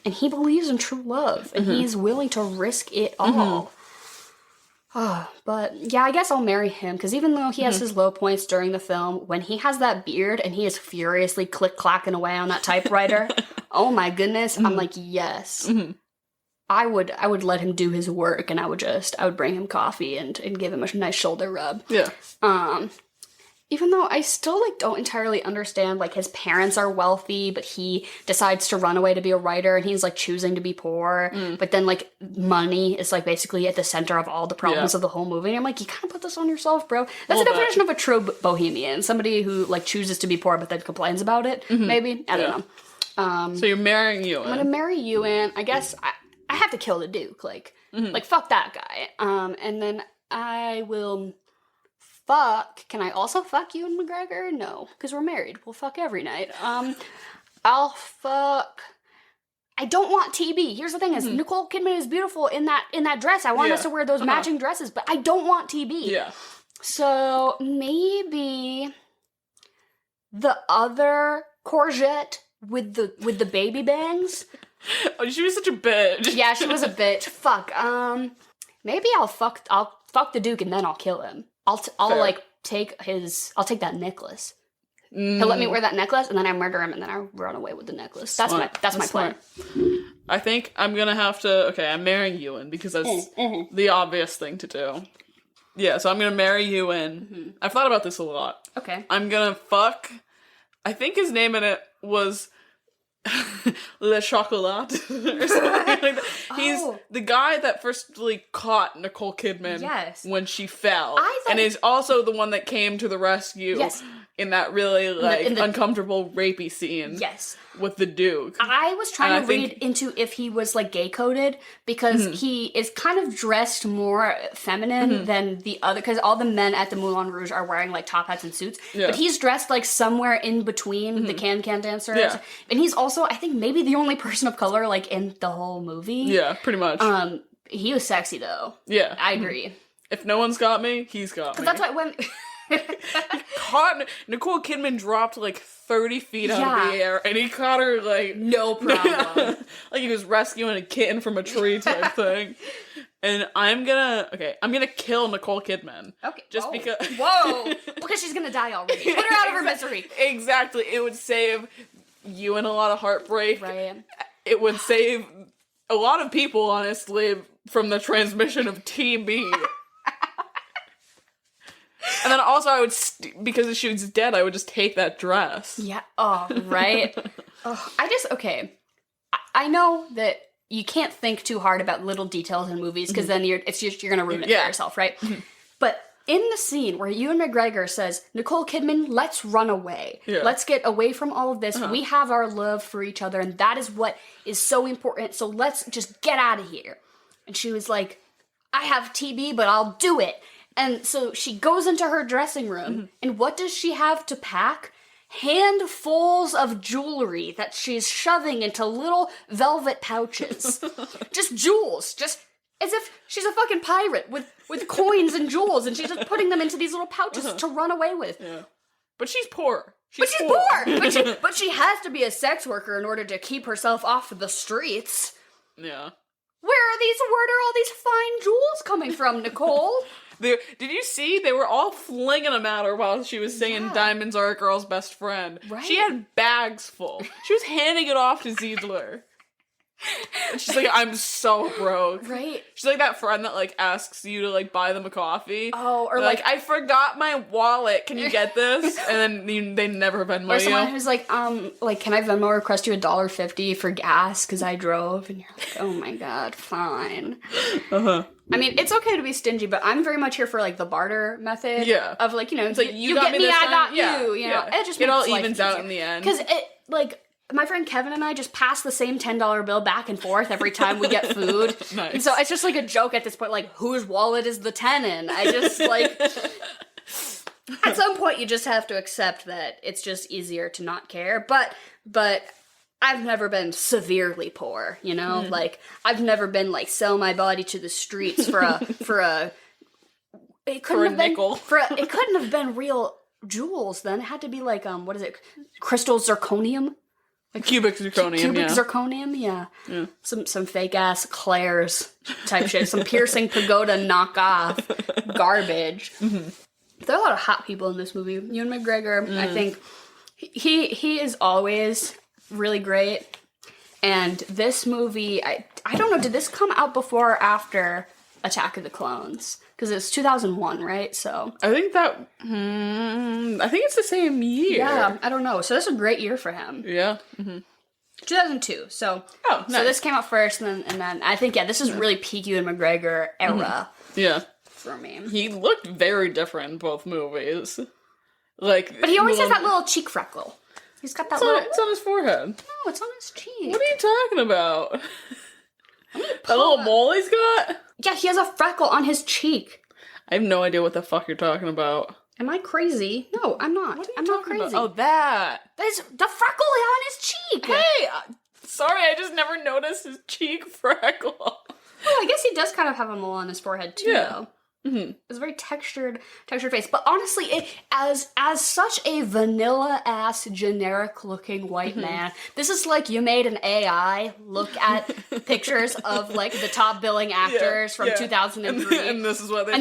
[SPEAKER 1] And he believes in true love and he's willing to risk it all. But yeah, I guess I'll marry him because even though he has his low points during the film, when he has that beard and he is furiously click-clacking away on that typewriter, oh my goodness, I'm like, yes. I would let him do his work and I would bring him coffee and give him a nice shoulder rub. Yeah. Even though I still, like, don't entirely understand, like, his parents are wealthy, but he decides to run away to be a writer, and he's, like, choosing to be poor. But then, like, money is, like, basically at the center of all the problems of the whole movie. And I'm like, you kind of put this on yourself, bro. That's the definition of a true bohemian. Somebody who, like, chooses to be poor, but then complains about it, maybe. I don't know.
[SPEAKER 2] So you're marrying Ewan.
[SPEAKER 1] I'm gonna marry Ewan. I guess I have to kill the Duke. Like, fuck that guy. And then I will... Can I also fuck Ewan McGregor? No, because we're married. We'll fuck every night. I'll fuck... I don't want TB. Here's the thing is, Nicole Kidman is beautiful in that dress. I want us to wear those matching dresses, but I don't want TB. Yeah. So, maybe... the other courgette with the baby bangs?
[SPEAKER 2] Oh, she was such a bitch.
[SPEAKER 1] Yeah, she was a bitch. Fuck. Maybe I'll fuck the Duke and then I'll kill him. I'll take that necklace. He'll let me wear that necklace, and then I murder him, and then I run away with the necklace. That's my plan.
[SPEAKER 2] I think I'm gonna have to. Okay, I'm marrying Ewan because that's the obvious thing to do. Yeah, so I'm gonna marry Ewan. I've thought about this a lot. Okay. I'm gonna fuck. I think his name in it was Le Chocolat or something like that. He's the guy that firstly caught Nicole Kidman when she fell, and is also the one that came to the rescue in that really uncomfortable rapey scene. Yes, with the Duke.
[SPEAKER 1] I was trying to read into if he was like gay coded because he is kind of dressed more feminine than the other, because all the men at the Moulin Rouge are wearing like top hats and suits, but he's dressed like somewhere in between the can-can dancers, and he's also, I think, maybe the only person of color like in the whole movie.
[SPEAKER 2] Yeah, pretty much.
[SPEAKER 1] He was sexy though.
[SPEAKER 2] Yeah,
[SPEAKER 1] I agree.
[SPEAKER 2] If no one's got me, he's got me.
[SPEAKER 1] Because that's why
[SPEAKER 2] caught Nicole Kidman dropped like 30 feet out of the air, and he caught her like
[SPEAKER 1] no problem.
[SPEAKER 2] like he was rescuing a kitten from a tree type thing. And I'm gonna kill Nicole Kidman.
[SPEAKER 1] Okay.
[SPEAKER 2] Just because.
[SPEAKER 1] Whoa. Because she's gonna die already. Put her out of her misery.
[SPEAKER 2] Exactly. It would save you and a lot of heartbreak.
[SPEAKER 1] Right.
[SPEAKER 2] It would save a lot of people, honestly, from the transmission of TB. And then also I would, because she was dead, I would just take that dress.
[SPEAKER 1] Yeah. Oh, right. I know that you can't think too hard about little details in movies, because then you're gonna ruin it for yourself, right? But in the scene where Ewan McGregor says, Nicole Kidman, let's run away. Yeah. Let's get away from all of this. We have our love for each other, and that is what is so important. So let's just get out of here. And she was like, I have TB, but I'll do it. And so she goes into her dressing room, and what does she have to pack? Handfuls of jewelry that she's shoving into little velvet pouches. Just jewels. Just as if she's a fucking pirate with coins and jewels, and she's just putting them into these little pouches to run away with.
[SPEAKER 2] Yeah. But she's poor.
[SPEAKER 1] But she's poor! But she has to be a sex worker in order to keep herself off the streets.
[SPEAKER 2] Yeah.
[SPEAKER 1] Where are all these fine jewels coming from, Nicole?
[SPEAKER 2] Did you see? They were all flinging them at her while she was singing Diamonds Are a Girl's Best Friend. Right. She had bags full. She was handing it off to Ziegler. And she's like, I'm so broke.
[SPEAKER 1] Right.
[SPEAKER 2] She's like that friend that, like, asks you to, like, buy them a coffee.
[SPEAKER 1] Oh, or
[SPEAKER 2] like, I forgot my wallet. Can you get this? And then they never Venmo you.
[SPEAKER 1] Or someone who's like, can I Venmo request you $1.50 for gas because I drove? And you're like, oh my god, fine. I mean, it's okay to be stingy, but I'm very much here for, like, the barter method. Yeah. Of, like, it's like, you got me, I got you. You know, it just makes
[SPEAKER 2] all
[SPEAKER 1] life
[SPEAKER 2] evens
[SPEAKER 1] easier.
[SPEAKER 2] out in the end.
[SPEAKER 1] Because it, like, my friend Kevin and I just pass the same $10 bill back and forth every time we get food. Nice. And so it's just like a joke at this point, like, whose wallet is the 10 in? I just, like... At some point, you just have to accept that it's just easier to not care. But I've never been severely poor, you know? Like, I've never been, like, sell my body to the streets for a... It couldn't have been...
[SPEAKER 2] nickel.
[SPEAKER 1] It couldn't have been real jewels, then. It had to be, like, what is it? Crystal zirconium?
[SPEAKER 2] Like cubic zirconium,
[SPEAKER 1] cubic zirconium, yeah. Some fake ass Claire's type shit. Some piercing pagoda knockoff garbage. There are a lot of hot people in this movie. Ewan McGregor, I think he is always really great. And this movie, I don't know, did this come out before or after Attack of the Clones? Because it's 2001, right? So
[SPEAKER 2] I think I think it's the same year.
[SPEAKER 1] Yeah, I don't know. So that's a great year for him.
[SPEAKER 2] Yeah.
[SPEAKER 1] 2002. So
[SPEAKER 2] nice.
[SPEAKER 1] So this came out first, and then I think this is really peak Ewan McGregor era.
[SPEAKER 2] Yeah.
[SPEAKER 1] For me,
[SPEAKER 2] he looked very different in both movies. Like,
[SPEAKER 1] but he always has that little cheek freckle. He's got that little.
[SPEAKER 2] It's on his forehead.
[SPEAKER 1] No, it's on his cheek.
[SPEAKER 2] What are you talking about? That little mole he's got?
[SPEAKER 1] Yeah, he has a freckle on his cheek.
[SPEAKER 2] I have no idea what the fuck you're talking about.
[SPEAKER 1] Am I crazy? No, I'm not.
[SPEAKER 2] What are you
[SPEAKER 1] I'm
[SPEAKER 2] talking
[SPEAKER 1] not crazy.
[SPEAKER 2] About? Oh, that.
[SPEAKER 1] That's the freckle on his cheek.
[SPEAKER 2] Hey, sorry, I just never noticed his cheek freckle.
[SPEAKER 1] Oh, I guess he does kind of have a mole on his forehead too, though. It's a very textured face, but honestly, it as such a vanilla ass generic looking white man. This is like you made an AI look at pictures of like the top billing actors from 2003,
[SPEAKER 2] and this is what they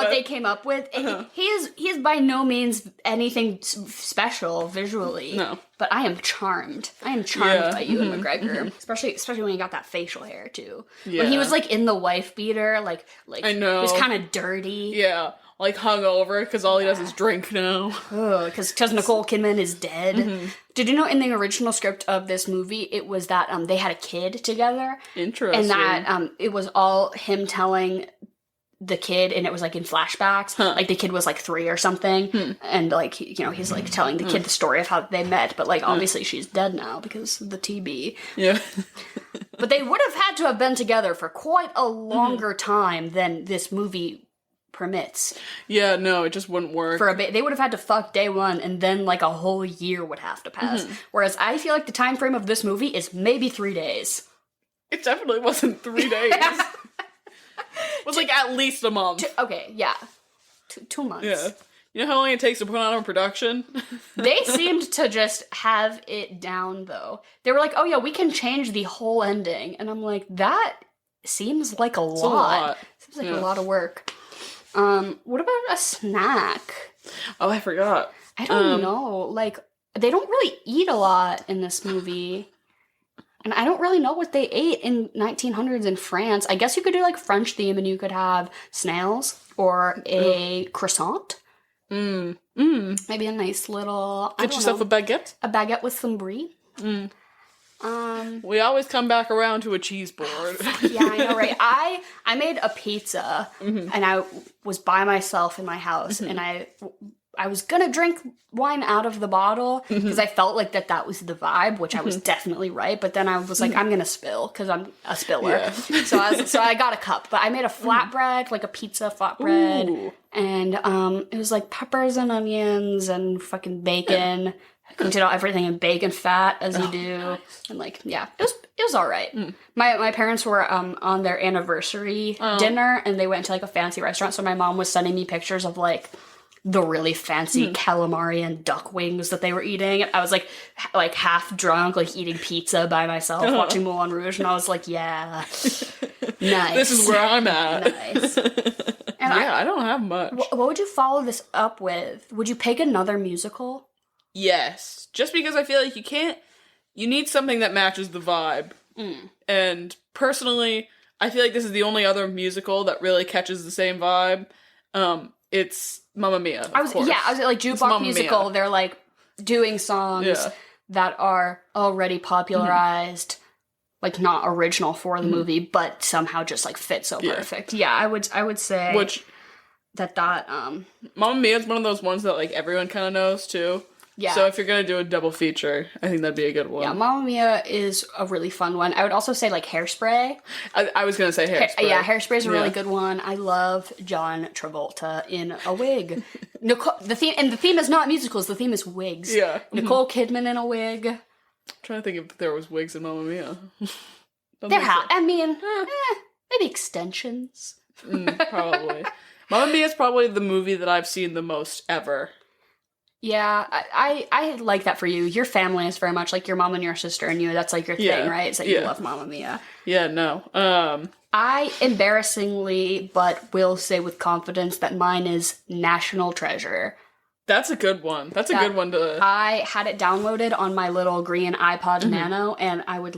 [SPEAKER 1] they came up with. He is by no means anything special visually. No. But I am charmed. I am charmed by Ewan McGregor, especially when he got that facial hair too. Yeah. When he was like in the wife beater, like
[SPEAKER 2] I know,
[SPEAKER 1] he was kind of dirty.
[SPEAKER 2] Yeah, like hungover because all he does is drink now.
[SPEAKER 1] Because Nicole Kidman is dead. Did you know in the original script of this movie, it was that they had a kid together.
[SPEAKER 2] Interesting.
[SPEAKER 1] And that it was all him telling the kid, and it was like in flashbacks, like the kid was like 3 or something, and like he's like telling the kid the story of how they met, but like obviously she's dead now because of the TB.
[SPEAKER 2] Yeah.
[SPEAKER 1] But they would have had to have been together for quite a longer time than this movie permits.
[SPEAKER 2] Yeah, no, it just wouldn't work.
[SPEAKER 1] They would have had to fuck day one, and then like a whole year would have to pass. Whereas I feel like the time frame of this movie is maybe 3 days.
[SPEAKER 2] It definitely wasn't 3 days. It was like at least a month.
[SPEAKER 1] Okay, yeah. 2 months.
[SPEAKER 2] Yeah. You know how long it takes to put on a production?
[SPEAKER 1] They seemed to just have it down, though. They were like, oh yeah, we can change the whole ending. And I'm like, that seems like a lot. Seems like a lot of work. What about a snack?
[SPEAKER 2] Oh, I forgot.
[SPEAKER 1] I don't know. Like, they don't really eat a lot in this movie. And I don't really know what they ate in 1900s in France. I guess you could do like French theme and you could have snails or a croissant. Maybe a nice little...
[SPEAKER 2] Get yourself a baguette.
[SPEAKER 1] A baguette with some brie.
[SPEAKER 2] We always come back around to a cheese board.
[SPEAKER 1] Yeah, I know, right? I made a pizza and I was by myself in my house and I was gonna drink wine out of the bottle because I felt like that was the vibe, which I was definitely right. But then I was like, I'm gonna spill because I'm a spiller. Yeah. So I got a cup, but I made a flatbread, like a pizza flatbread, and it was like peppers and onions and fucking bacon. I did everything in bacon fat as you do, nice. And like it was all right. My parents were on their anniversary dinner and they went to like a fancy restaurant. So my mom was sending me pictures of like the really fancy calamari and duck wings that they were eating. I was like half drunk, like eating pizza by myself, watching Moulin Rouge, and I was like, yeah, nice.
[SPEAKER 2] This is where I'm at.
[SPEAKER 1] Nice. And
[SPEAKER 2] I don't have much.
[SPEAKER 1] What would you follow this up with? Would you pick another musical?
[SPEAKER 2] Yes. Just because I feel like you need something that matches the vibe. And personally, I feel like this is the only other musical that really catches the same vibe. It's Mamma Mia. I was
[SPEAKER 1] like jukebox musical. They're like doing songs that are already popularized, like not original for the movie, but somehow just like fit so perfect. Yeah, I would say that
[SPEAKER 2] Mamma Mia is one of those ones that like everyone kind of knows too. Yeah. So if you're gonna do a double feature, I think that'd be a good one.
[SPEAKER 1] Yeah, Mamma Mia is a really fun one. I would also say like Hairspray.
[SPEAKER 2] I was gonna say Hairspray.
[SPEAKER 1] Hairspray is a really good one. I love John Travolta in a wig. The theme is not musicals. The theme is wigs.
[SPEAKER 2] Yeah.
[SPEAKER 1] Nicole Kidman in a wig.
[SPEAKER 2] I'm trying to think if there was wigs in Mamma Mia.
[SPEAKER 1] Maybe extensions.
[SPEAKER 2] Probably. Mamma Mia is probably the movie that I've seen the most ever.
[SPEAKER 1] Yeah, I like that for you. Your family is very much like your mom and your sister and you. That's like your thing, right? It's that you love Mamma Mia.
[SPEAKER 2] Yeah, no.
[SPEAKER 1] I embarrassingly, but will say with confidence that mine is National Treasure.
[SPEAKER 2] That's a good one. That's a good one to...
[SPEAKER 1] I had it downloaded on my little green iPod Nano, and I would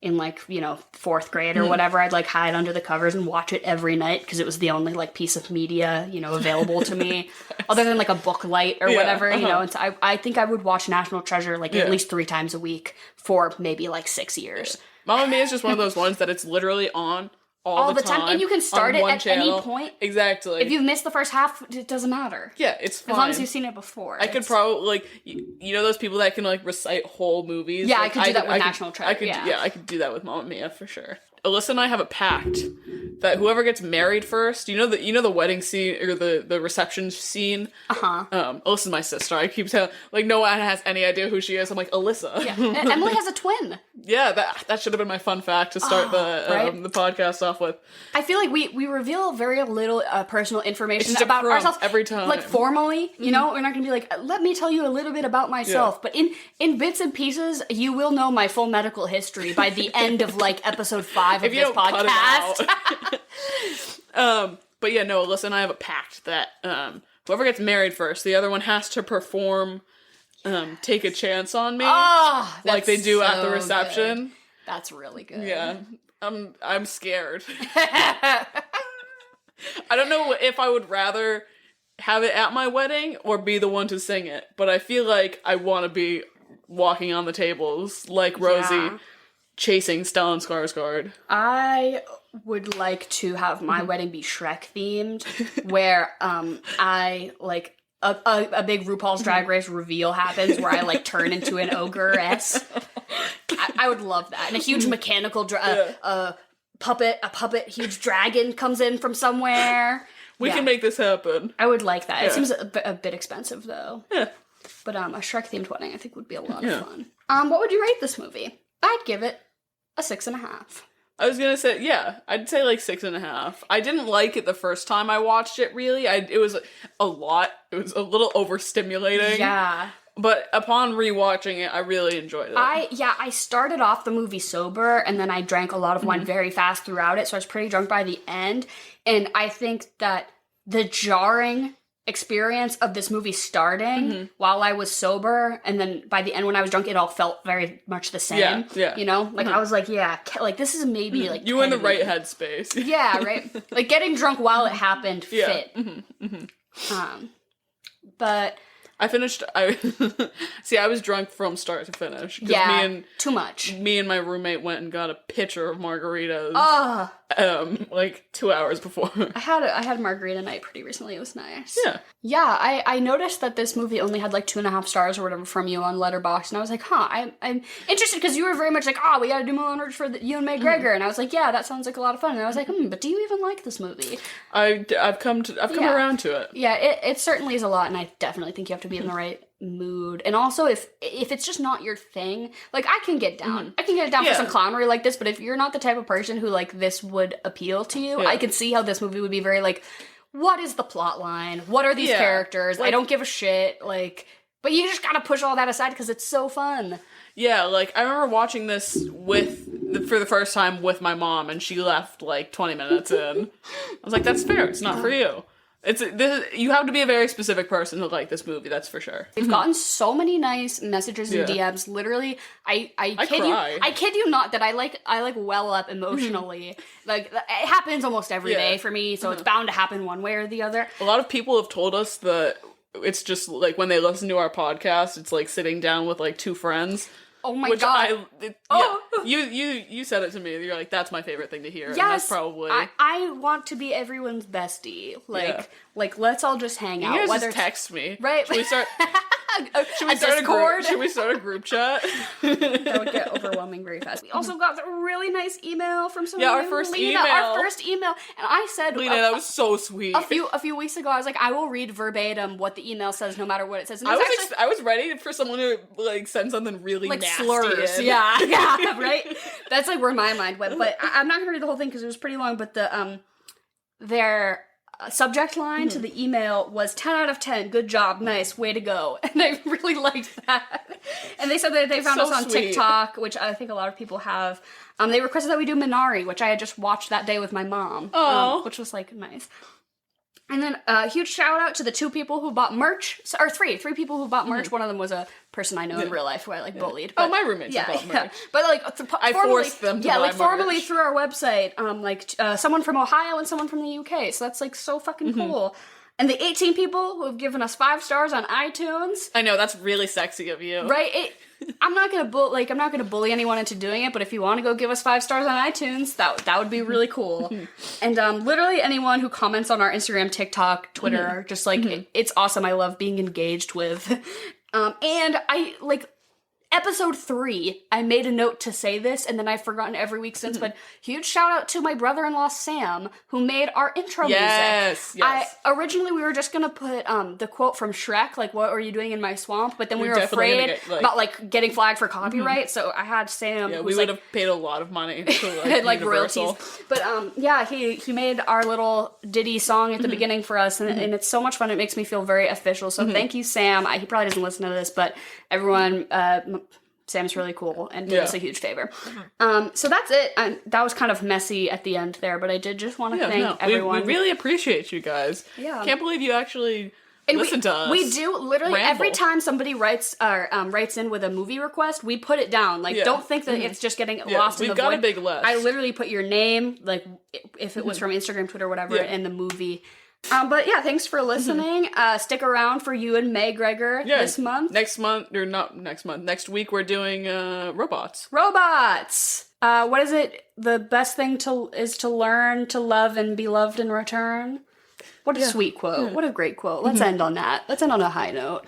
[SPEAKER 1] in 4th grade or whatever, I'd hide under the covers and watch it every night because it was the only piece of media available to me other than a book light or whatever, and so I think I would watch National Treasure at least 3 times a week for maybe 6 years.
[SPEAKER 2] Mamma Mia is just one of those ones that it's literally on all the time,
[SPEAKER 1] and you can start it at any point.
[SPEAKER 2] Exactly.
[SPEAKER 1] If you've missed the first half, it doesn't matter.
[SPEAKER 2] Yeah, it's fine.
[SPEAKER 1] As long as you've seen it before.
[SPEAKER 2] I could probably those people that can recite whole movies.
[SPEAKER 1] Yeah, I could do that with National Treasure.
[SPEAKER 2] I could do that with Mamma Mia for sure. Alyssa and I have a pact that whoever gets married first, the wedding scene or the reception scene. Alyssa's my sister. I keep telling no one has any idea who she is. I'm like, Alyssa.
[SPEAKER 1] Yeah. And Emily has a twin.
[SPEAKER 2] Yeah, that should have been my fun fact to start the podcast off with.
[SPEAKER 1] I feel like we reveal very little personal information about ourselves
[SPEAKER 2] every time.
[SPEAKER 1] Formally, we're not going to be let me tell you a little bit about myself. Yeah. But in bits and pieces, you will know my full medical history by the end of episode 5 of this podcast.
[SPEAKER 2] But yeah, no, Alyssa and I have a pact that whoever gets married first, the other one has to perform Take a Chance on Me.
[SPEAKER 1] Oh,
[SPEAKER 2] like they do at the reception.
[SPEAKER 1] Good. That's really good.
[SPEAKER 2] Yeah. I'm scared. I don't know if I would rather have it at my wedding or be the one to sing it, but I feel like I want to be walking on the tables like Rosie chasing Stellan Skarsgård.
[SPEAKER 1] I would like to have my wedding be Shrek themed, where I a big RuPaul's Drag Race reveal happens where I turn into an ogress. I would love that. And a huge mechanical puppet, huge dragon comes in from somewhere.
[SPEAKER 2] We can make this happen.
[SPEAKER 1] I would like that. Yeah. It seems a bit expensive though. Yeah. But a Shrek themed wedding I think would be a lot of fun. What would you rate this movie? I'd give it a 6.5.
[SPEAKER 2] I was gonna say, yeah, I'd say like 6.5. I didn't like it the first time I watched it, really. It was a lot. It was a little overstimulating.
[SPEAKER 1] Yeah.
[SPEAKER 2] But upon rewatching it, I really enjoyed it.
[SPEAKER 1] I started off the movie sober, and then I drank a lot of wine very fast throughout it, so I was pretty drunk by the end. And I think that the jarring experience of this movie starting while I was sober, and then by the end when I was drunk, it all felt very much the same.
[SPEAKER 2] Yeah.
[SPEAKER 1] You know? Like, I was like, yeah, like, this is maybe, like,
[SPEAKER 2] you were in the right headspace.
[SPEAKER 1] Yeah, right? Like, getting drunk while it happened fit. But...
[SPEAKER 2] I finished. I was drunk from start to finish.
[SPEAKER 1] Yeah, too much.
[SPEAKER 2] Me and my roommate went and got a pitcher of margaritas.
[SPEAKER 1] Like
[SPEAKER 2] 2 hours before.
[SPEAKER 1] I had a margarita night pretty recently. It was nice.
[SPEAKER 2] Yeah.
[SPEAKER 1] I noticed that this movie only had like 2.5 stars or whatever from you on Letterboxd, and I was like, I'm interested because you were very much like, we gotta do Moulin Rouge for Ewan MAYgregor, and I was like, yeah, that sounds like a lot of fun, and I was like, but do you even like this movie?
[SPEAKER 2] I've come around to it.
[SPEAKER 1] Yeah, it certainly is a lot, and I definitely think you have to be in the right mood. And also, if it's just not your thing, like, I can get down. I can get down for some clownery like this, but if you're not the type of person who, like, this would appeal to you, I could see how this movie would be very, like, what is the plot line? What are these characters? Like, I don't give a shit. Like, but you just gotta push all that aside because it's so fun.
[SPEAKER 2] Yeah, like, I remember watching this for the first time with my mom, and she left, like, 20 minutes in. I was like, that's fair. It's not for you. You have to be a very specific person to like this movie, that's for sure.
[SPEAKER 1] We've gotten so many nice messages and DMs. Literally, I kid you not that I like well up emotionally. Like, it happens almost every day for me, so it's bound to happen one way or the other.
[SPEAKER 2] A lot of people have told us that it's just like when they listen to our podcast, it's like sitting down with like two friends.
[SPEAKER 1] Oh my god!
[SPEAKER 2] You said it to me. You're like, that's my favorite thing to hear.
[SPEAKER 1] Yes,
[SPEAKER 2] and that's probably.
[SPEAKER 1] I want to be everyone's bestie. Like let's all just hang out.
[SPEAKER 2] You guys just text me,
[SPEAKER 1] right?
[SPEAKER 2] Should we start? Should we start a group chat?
[SPEAKER 1] That would get overwhelming very fast. We also got a really nice email from someone.
[SPEAKER 2] Yeah, our first email,
[SPEAKER 1] and I said,
[SPEAKER 2] Lena, that was so sweet.
[SPEAKER 1] A few weeks ago, I was like, I will read verbatim what the email says, no matter what it says. And
[SPEAKER 2] I was ready for someone to like send something really like nasty
[SPEAKER 1] slurs. Yeah, right. That's like where my mind went. But I'm not gonna read the whole thing because it was pretty long. But their subject line to the email was 10 out of 10, good job, nice, way to go. And I really liked that. And they said that they found us on TikTok, which I think a lot of people have. They requested that we do Minari, which I had just watched that day with my mom, which was like nice. And then a huge shout out to the 2 people who bought merch, or three people who bought merch. One of them was a person I know in real life who I like bullied. But,
[SPEAKER 2] my roommates bought merch.
[SPEAKER 1] But like,
[SPEAKER 2] I forced them to buy merch.
[SPEAKER 1] Formally through our website, someone from Ohio and someone from the UK. So that's like so fucking cool. And the 18 people who have given us 5 stars on iTunes.
[SPEAKER 2] I know, that's really sexy of you.
[SPEAKER 1] Right? I'm not gonna bully anyone into doing it, but if you want to go give us 5 stars on iTunes, that would be really cool. And literally anyone who comments on our Instagram, TikTok, Twitter, just like it's awesome. I love being engaged with. And I like episode 3, I made a note to say this, and then I've forgotten every week since, but huge shout out to my brother-in-law, Sam, who made our intro music. Yes. Originally, we were just gonna put the quote from Shrek, like, what are you doing in my swamp? But then we were afraid about, like, getting flagged for copyright, so I had Sam.
[SPEAKER 2] Yeah, we would have paid a lot of money to,
[SPEAKER 1] like royalties. But, he made our little ditty song at the beginning for us, and it's so much fun. It makes me feel very official, so thank you, Sam. He probably doesn't listen to this, but everyone, Sam's really cool and did us a huge favor. So that's it. That was kind of messy at the end there, but I did just want to thank everyone.
[SPEAKER 2] We really appreciate you guys.
[SPEAKER 1] Yeah.
[SPEAKER 2] Can't believe you actually listen to us.
[SPEAKER 1] We do literally every time somebody writes in with a movie request, we put it down. Like, don't think that it's just getting lost in the void.
[SPEAKER 2] We've got a big list.
[SPEAKER 1] I literally put your name, like if it was from Instagram, Twitter, whatever, in the movie. But yeah, thanks for listening. Stick around for Ewan MAYgregor this month.
[SPEAKER 2] Next week we're doing robots.
[SPEAKER 1] What is it? The best thing is to learn to love and be loved in return. What a sweet quote. What a great quote. Let's end on that. Let's end on a high note.